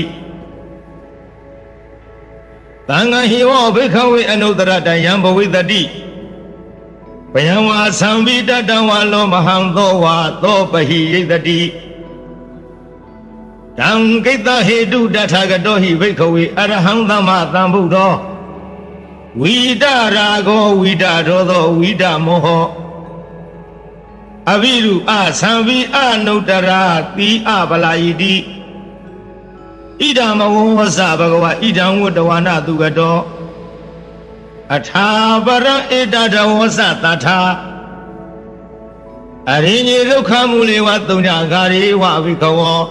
သံဃဟိဝဘိခဝေအနုတ္တရတံယံဘဝိတတိဘယံဝါသံဘိတတံဝါလောမဟံသောဝါသောပဟိယိတတိတံကိတဟေတုတထာဂတောဟိဘိခဝေအရဟံသမ္မာသမ္ဗုဒ္ဓောဝိဒရာဂောဝိဒဒောသောဝိဒမောဟအဘိရုအသံဘိအနုတ္တရာတိအပလာယိတိဣဒံမဝဝသဘဂဝဣဒံဝတ္တဝါနသူကတောအထာပရံဣတတဝသတထာအရိညေဒုက္ခမူလေဝသုံးညဂါရေဝဝိခဝော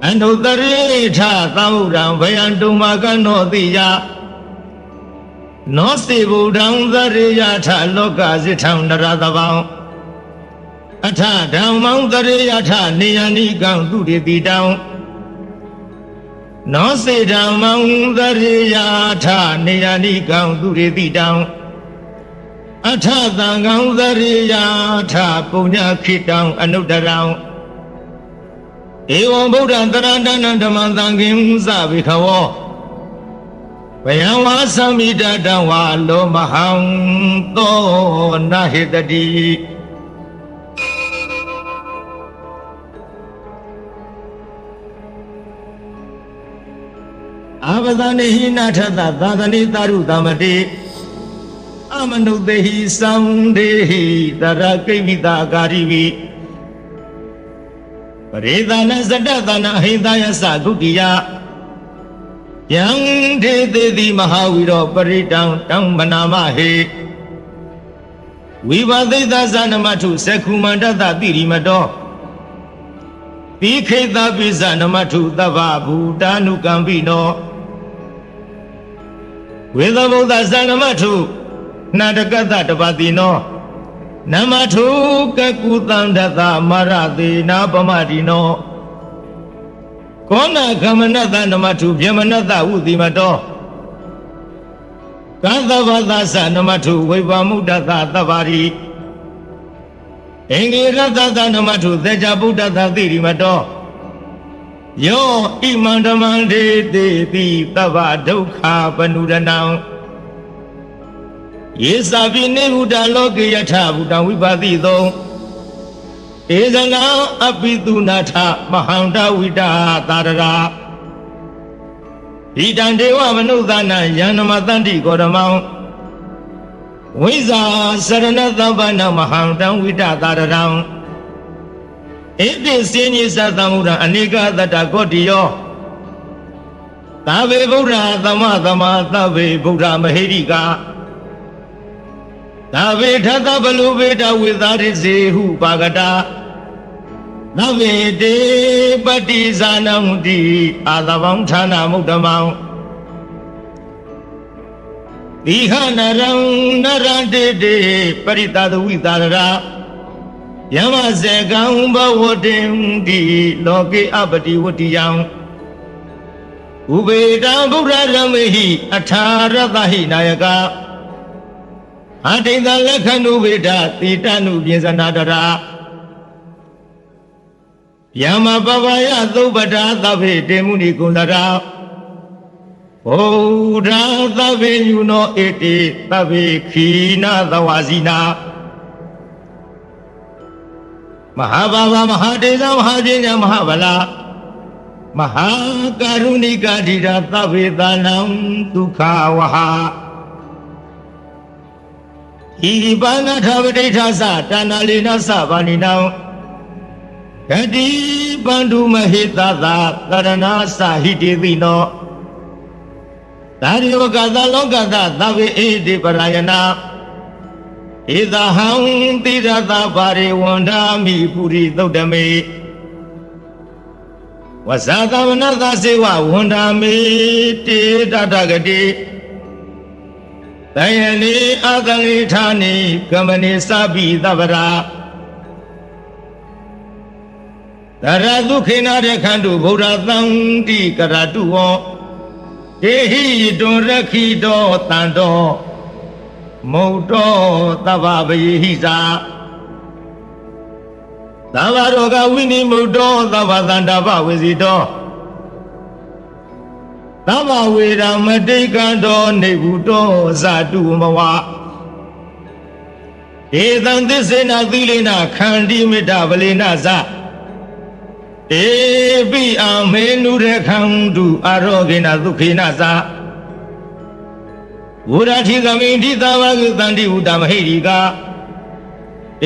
အနုတရိထသမ္ဗုဒ္ဓံဘယံတုမကံနောတိယနောစေဗုဒ္ဓံသရိယထလောကဇိထံနရတဗံအထဓမ္မံသရိယထနေယနိကံသူတေတိတံနောစေဓမ္မံသရိယထနေယနိကံသူတေတိတံအထသံဃံသရိယထပုညခိတံအနုတ္တရံဧဝံဗုဒ္ဓံတရဏံဓမ္မံသံဃင်သဗေခဝောဘယံဝါသံမိတတံဝါလောမဟံသောနဟိတတိအာပသနေဟိနာထသသာသနေသာရုသမတိအမနုတေဟိသံဒေဟိတရကိမိတာကာရိဝိ ပရိသနာဇတသနာဟိတယသဂုတိယယံဒေသေတိမဟာဝီရောပရိတံတံမနာမဟေဝိပါသိသဇနမထုသက္ခုမန္တတတိရိမတောတိခိတပိဇနမထုသဗ္ဗဘူတာနုကံပိနောဝေသဗုဒ္ဓဇနမထုနာတကတတပတိနောနမထုကကုသန္တသမရသေနာပမတိနောကောဏကမနတနမထုဗျမနတဥတိမတောကသဗ္ဗသသနမထုဝိပမုဒ္ဒသသဗ္ဗရိအင်္ဂေရတသနမထုသေချာဗုဒ္ဓသတိရိမတောယောဣမန္တမန္တေတိတိသဗ္ဗဒုက္ခပနုရဏံယေသဗိနေဟုတလောကေယထဘုဒ္ဓဝိပါတိသောဧဇနံအပိတုနာထမဟန္တဝိတာသာရရာဣတံဒေဝမနုဿာနံယန္နမတန္တိကောဓမောဝိဇာစရဏသဗ္ဗနမဟန္တံဝိတာသာရရံဣတိစေညိသသမုဒ္ဒအနေကသတ္တကောတိယောသာဝေဗုဒ္ဓသမသမသဗ္ဗေဗုဒ္ဓမဟိရိကာသာဝေထသဘလူဝေတဝိသာရိစေဟုပါကတာသဗ္ဗေတေပတိဇာနံတိအာသဗံဌာနမုဒ္ဓမောတိဟနရံနရံတေတေပရိတသဝိသာရယမစေကံဘဝတေတိလောကေအပတိဝတိယံဥပေတံဗုဒ္ဓရမေဟိအထာရတဟိနာယကအဋိတလက္ခဏုဝေဒတိတနုပြေဇနာတရာယမပပယသုပ္ပတာသဗ္ဗေတေမုနိကုလရာဘုဒ္ဓသဗ္ဗေညုနောဧတိသဗ္ဗေခိနာသဝစီနာမဟာဘာဝမဟာတေဇမဟာပညာမဟာဗလာမဟာကရုဏိကဓိရာသဗ္ဗေသနံဒုက္ခဝဟာဣပါဏထဝတိဋ္ဌသတဏ္ဍလေနသဗာနိနံဂတိပန္ဓုမဟိတသကရဏသဟိတေတိနောသာရိဝကသလောကသသဗ္ဗေဣတိပရယနာဧသဟံတိရသဘာရေဝန္ဒာမိပုရိသုတ်တမေဝဇာသမနသစေဝဝန္ဒာမေတေတတဂတိတယနေအကလိဌာနိကမနိသဗ္ဗိသဗ္ဗရာတရဒုခေနရခန္တုဗုဒ္ဓသံတိကရတုဝောတေဟိတွန်ရခိတောတန်တောမုတ်တောသဗ္ဗဗယေဟိသာသဗ္ဗရောဂဝိနိမုတ်တောသဗ္ဗသန္တာပဝေစီတောသဗ္ဗဝေရမတိကံတောနေဟုတောဇာတုမဝဧတံသစ္စေနသီလေနခန္တိမေတ္တဗလေနဇဧပိအမေနုရခန္တုအာရောဂေနဒုက္ခေနဇဝရထိကမိဋ္ဌိသဝကုတန္တိဥတမဟိရိကာ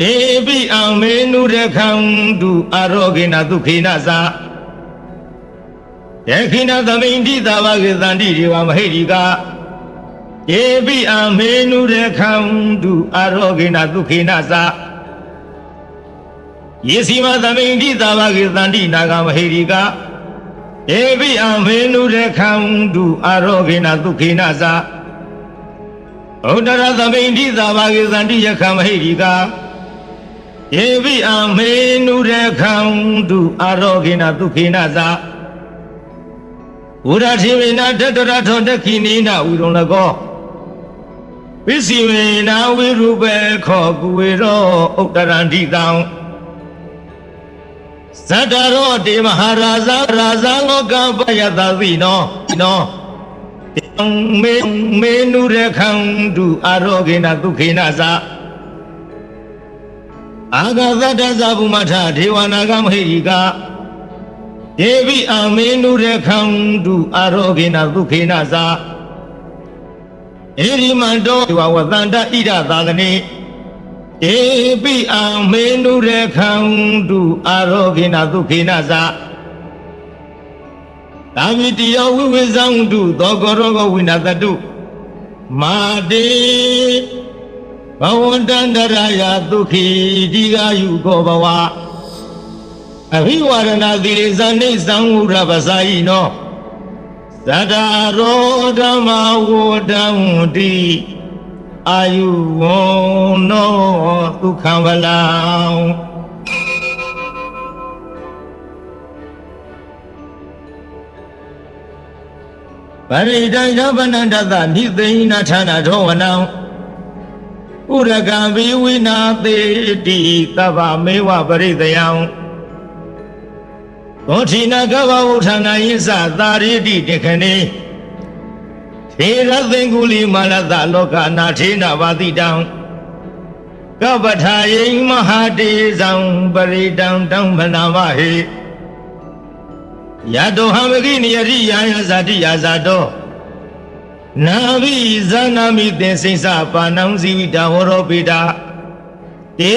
ဧပိအမေနုရခန္တုအာရောဂေနဒုက္ခေနဇယခိနသမိဋ္ဌိသဝကုတန္တိဒေဝမဟိရိကာဧပိအမေနုရခန္တုအာရောဂေနဒုက္ခေနဇယေစီမသမိဋ္ဌိသဝကုတန္တိနာဂမဟိရိကာဧပိအမေနုရခန္တုအာရောဂေနဒုက္ခေနဇဥဒရသမိဋ္ဌိသဘာဂေသန္တိယခမဟိရိကာဧပိအမေနုရခန္တုအာရောဂေနဒုက္ခေနဇဝရထိဝေနတတရထောတခိနိနဝိရုံလကောပစ္စည်းဝေနဝိရုပေခောကုဝေရောဥတရန္တိတံဇတရောတေမဟာရာဇာရာဇလောကပယတသီနောမေနုရခန္တုအာရောဂေနဒုက္ခေနဇအာဂသတ္တဇဗုမထဒေဝနာဂမဟိရိကာဒေဝိအမေနုရခန္တုအာရောဂေနဒုက္ခေနဇဧရိမန္တောဝဝသန္တဣဒသာသနေ ေပိအံမေနုရခံတုအာရောခိနာဒုခိနာဇာသာဝိတယောဝိဝိဇံတုသောကောရောဂဝိနာတတုမာတေဘဝန္တန္တရာယဒုခိဒီဃာယုကောဘဝအဘိဝရဏသီရိဇာနိသံဝရပဇာယိနောသတ္တရောဓမ္မဝဒံတိအာယုဝနောဒုက္ခံဗလံပရိဒံယဗနန္တသနိသိဏဌာနထောဝနံဥရကံဘိဝိနာသေတိသဗ္ဗမေဝပရိသယံသောထိနာကဗဝုဌာနာယိသသာရိတိတခဏေသေရသင်္ကုလီမာလသလောကနာထေနဝတိတံကပ္ပထာယိမဟာတေဇံပရိဒံတံဗနာမဟေယတောဟံဝကိနိယရိယာယဇာတိယာဇာတောနာဘိဇာနာမိသင်္စိစပါဏံဇီဝိတဝရောပိတာတေ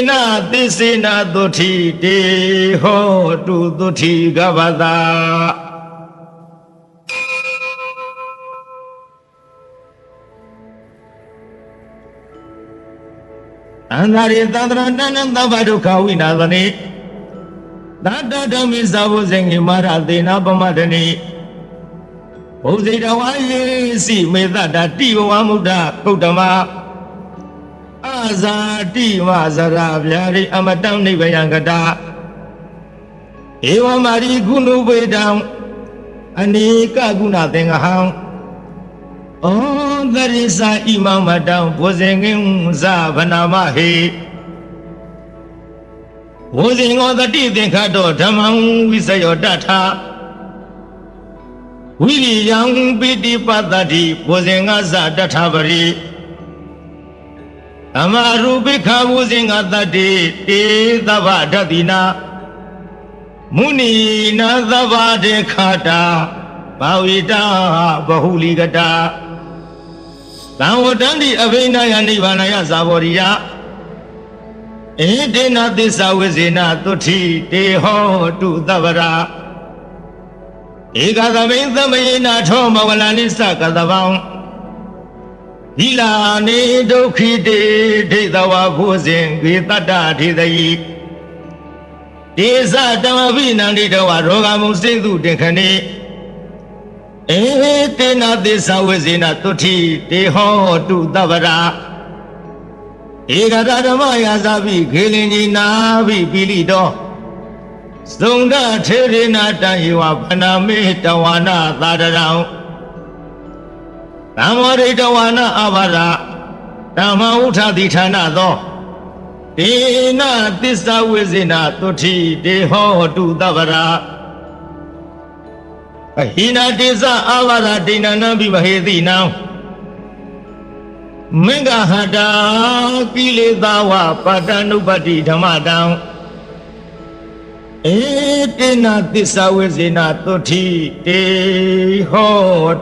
နသစ္စေနသုထိတေဟောတုသုထိကဗ္ဗတာအန္တရိသန္တရတဏ္ဍသဗ္ဗဒုက္ခဝိနာသနိသတ္တဓမ္မိသဝဇေငိမာရသေနပမတနိဘုဇိတဝါယေစီမေတ္တတိဘဝမုဒ္ဒကုတ္တမအာဇာတိမဇရာဗျာရိအမတံနိဗ္ဗယံကတာဧဝမာရိကုဏုဝေတံအနိကကုဏသင်္ဃဟံဩသရိသဣမမတံဘုဇင်ငိဇဗနာမဟေဘုဇင်ငောတတိသင်္ခတောဓမ္မံဝိစယောတထာဝိရိယံပိတိပတ္တိဘုဇင်ငါဇတထာပရိအမရူပိခာဘုဇင်ငါတတိတေသဗ္ဗဓတ္တိနာမုဏီနာသဗ္ဗဒေခတာဘာဝိတာဘဟုလိကတာသံဝတ္တန္တိအဘိနယနိဗ္ဗာနယဇာဘောရိယဧတေနသစ္စာဝိဇေနသုထိတေဟောတုသဗ္ဗရာဧကသမိန်သမယေနထောမဝလနိစ္စကသဗံဟိလာနေဒုက္ခိတေဒိဋ္ဌဝဘုဇင်ဂေတတ္တထေသယိဒေသတမဘိနန္တိတဝရောဂမုစိတုတေခဏေဧတေနသစ္စာဝိဇေနသုထိတေဟောတုသဗ္ဗရာဧကတဓမ္မယာဇာပိခေလင်ကြီးနာဘိပိလိတောသုန္ဒထေရေနာတံယေဝဗနာမေတဝါနာသာတရံသံမောရိတဝါနာအဘာရဓမ္မဥထာတိဌာနသောတေနသစ္စာဝိဇေနသုထိတေဟောတုသဗ္ဗရာအဟိနာတေဇအဘာရဒိဏနံပိမဟေတိနံမင်္ဂဟတာကိလေသာဝပါတနုပတိဓမ္မတံဧတေနသစ္စာဝိဇေနသုထိတေဟော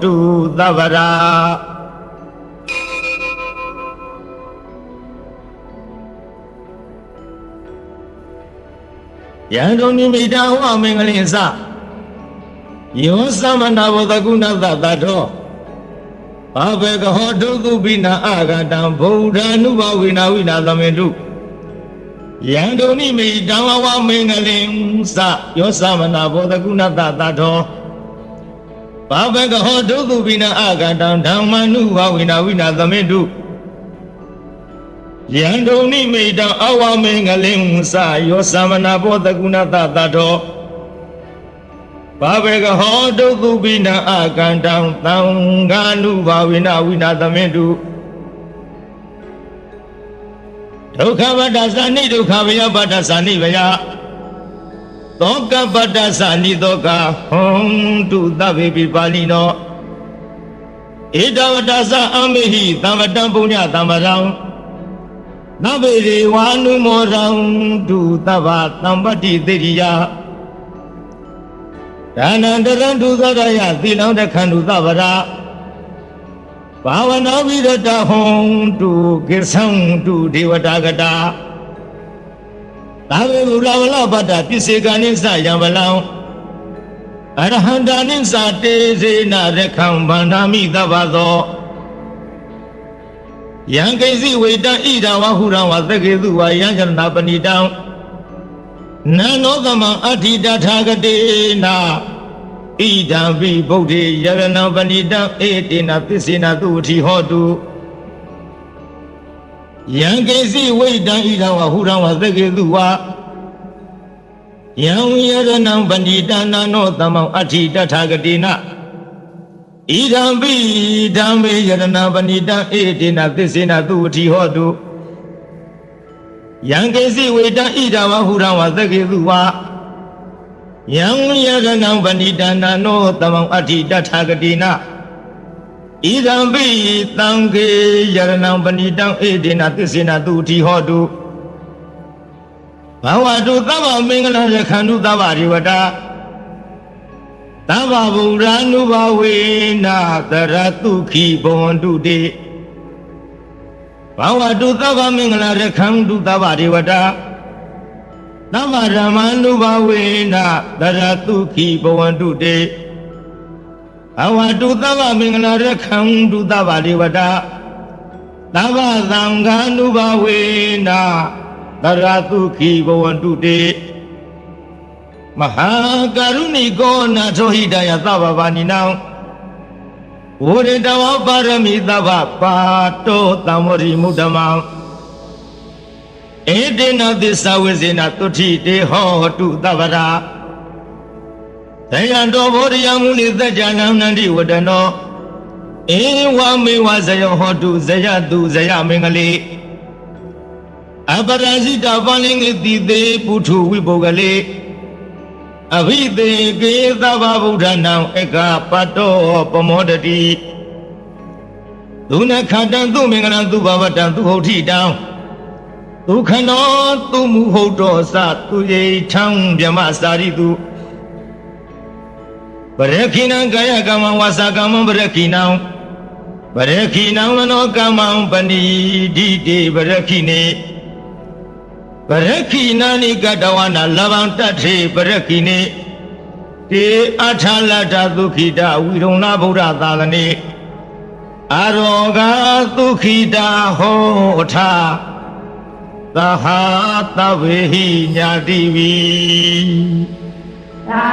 တုသဗ္ဗရာယံတုန်နိမိတဝမင်္ဂလိသယောသမဏဘောတကုဏသတတောဘာဘေကဟောဒုက္ခုပိနာအာဂတံဗုဒ္ဓ ानु ဘဝိနာဝိနာသမေတုယံတုန်နိမိတဝဝမင်္ဂလိသယောသမဏဘောတကုဏသတတောဘာဘေကဟောဒုက္ခုပိနာအာဂတံဓမ္မ ानु ဘဝိနာဝိနာသမေတုယံတုန်နိမိတအဝမင်္ဂလိသယောသမဏဘောတကုဏသတတောဘာဘေကဟောဒုက္ခုပိနာအာကန္တံသံဃာနုဘာဝိနာဝိနာသမေတုဒုက္ခပတ္တသနိဒုက္ခဝယပတ္တသနိဝယသောကပတ္တသနိသောကဟွန်တုသဗ္ဗေပိပါဠိနောဧတဝတ္တသအမေဟိသံဝတ္တံပုညသမ္ပရံနဗေရေဝါနုမောရံတုသဗ္ဗသံပတ္တိသေရိယဒါနန္တရံဒုသောရယသီလံတခန္ဓုသဗ္ဗရာ ဘာဝနာဝိရတဟောတုကိသံတုဒေဝတာကတာသာဝေမူလဝလပတ္တပစ္စေကနိစ္စယံဗလံအရဟန္တာနိစ္စတေဇေနရခံဗန္ဓာမိသဗ္ဗသောယံကိစီဝေတံဣဒံဝဟုရံဝသကေတုဝယံဇရဏပဏိတံနန္နောသမံအဋ္ဌိတထာဂတေနာဣဒံပိဗုဒ္ဓေယရဏပဏိတံဧတေနပစ္စေနသူအထိဟောတုယံကိစီဝေတံဣဒံဝဟုရံဝသကေတုဝယံယရဏပဏိတံနန္နောသမံအဋ္ဌိတထာဂတေနာဣဒံပိဓမ္မေယရဏပဏိတံဧတေနပစ္စေနသူအထိဟောတုယံကိစီဝေတံဣဒံဝဟုရံဝသကေတုဝယံယရဏပဏိတံနန္နောသမံအဋ္ဌိတထာဂတေနာဣဒံပိသံဃေယရဏပဏိတံဧတေနပစ္စေနသူအထိဟောတုဘဝတုသဗ္ဗမင်္ဂလရခန္တုသဗ္ဗဒေဝတာသဗ္ဗဗုဒ္ဓ ानु ဘဝေနာတရတုခိဘဝန္တုတေဘဝတုသဗ္ဗမင်္ဂလရခန္တုသဗ္ဗဒေဝတာသဗ္ဗဓမ္မာနုဘဝေနာတရတုခိဘဝန္တုတေဘဝတုသဗ္ဗမင်္ဂလရခန္တုသဗ္ဗဒေဝတာသဗ္ဗသံဃာနုဘဝေနာတရတုခိဘဝန္တုတေမဟာကရုဏိကောနာထောဟိတယသဗ္ဗဗာနိနံဝရတဝပါရမိသဗ္ဗပါတောတံဝရိမုဒ္ဓမံဧတေနသစ္စာဝိဇေနသုထိတေဟောတုသဗ္ဗရာသယံတောဘောဓယမုနိသัจ jana နန္တိဝတ္တနောဧဝမေဝဇယောဟောတုဇယတုဇယမင်္ဂလေအပရဇိတပန္လင်္ဂတိတေပုထုဝိပုဂ္ဂလေအဘိသေကေသဗ္ဗဗုဒ္ဓနံဧကပတ္တောပမောတတိဒုနခတံသူမင်္ဂလံသူဘဝတံသူဟုတ်ထိတံဒုခနောသူမူဟုတ်တော်စသူရိထံဗြဟ္မစာရိတုပရခိဏံကာယကမ္မဝါစာကမ္မပရခိဏံပရခိဏံမနောကမ္မံပဏိဒိတေပရခိနေပရခိဏာနိကတဝနာလဗံတထေပရခိနေတေအထာလတ္တသုခိတဝိရုဏဗုဒ္ဓသာသနေအာရောဂသုခိတဟောထသဟာတဝေဟိညာတိဝီသာ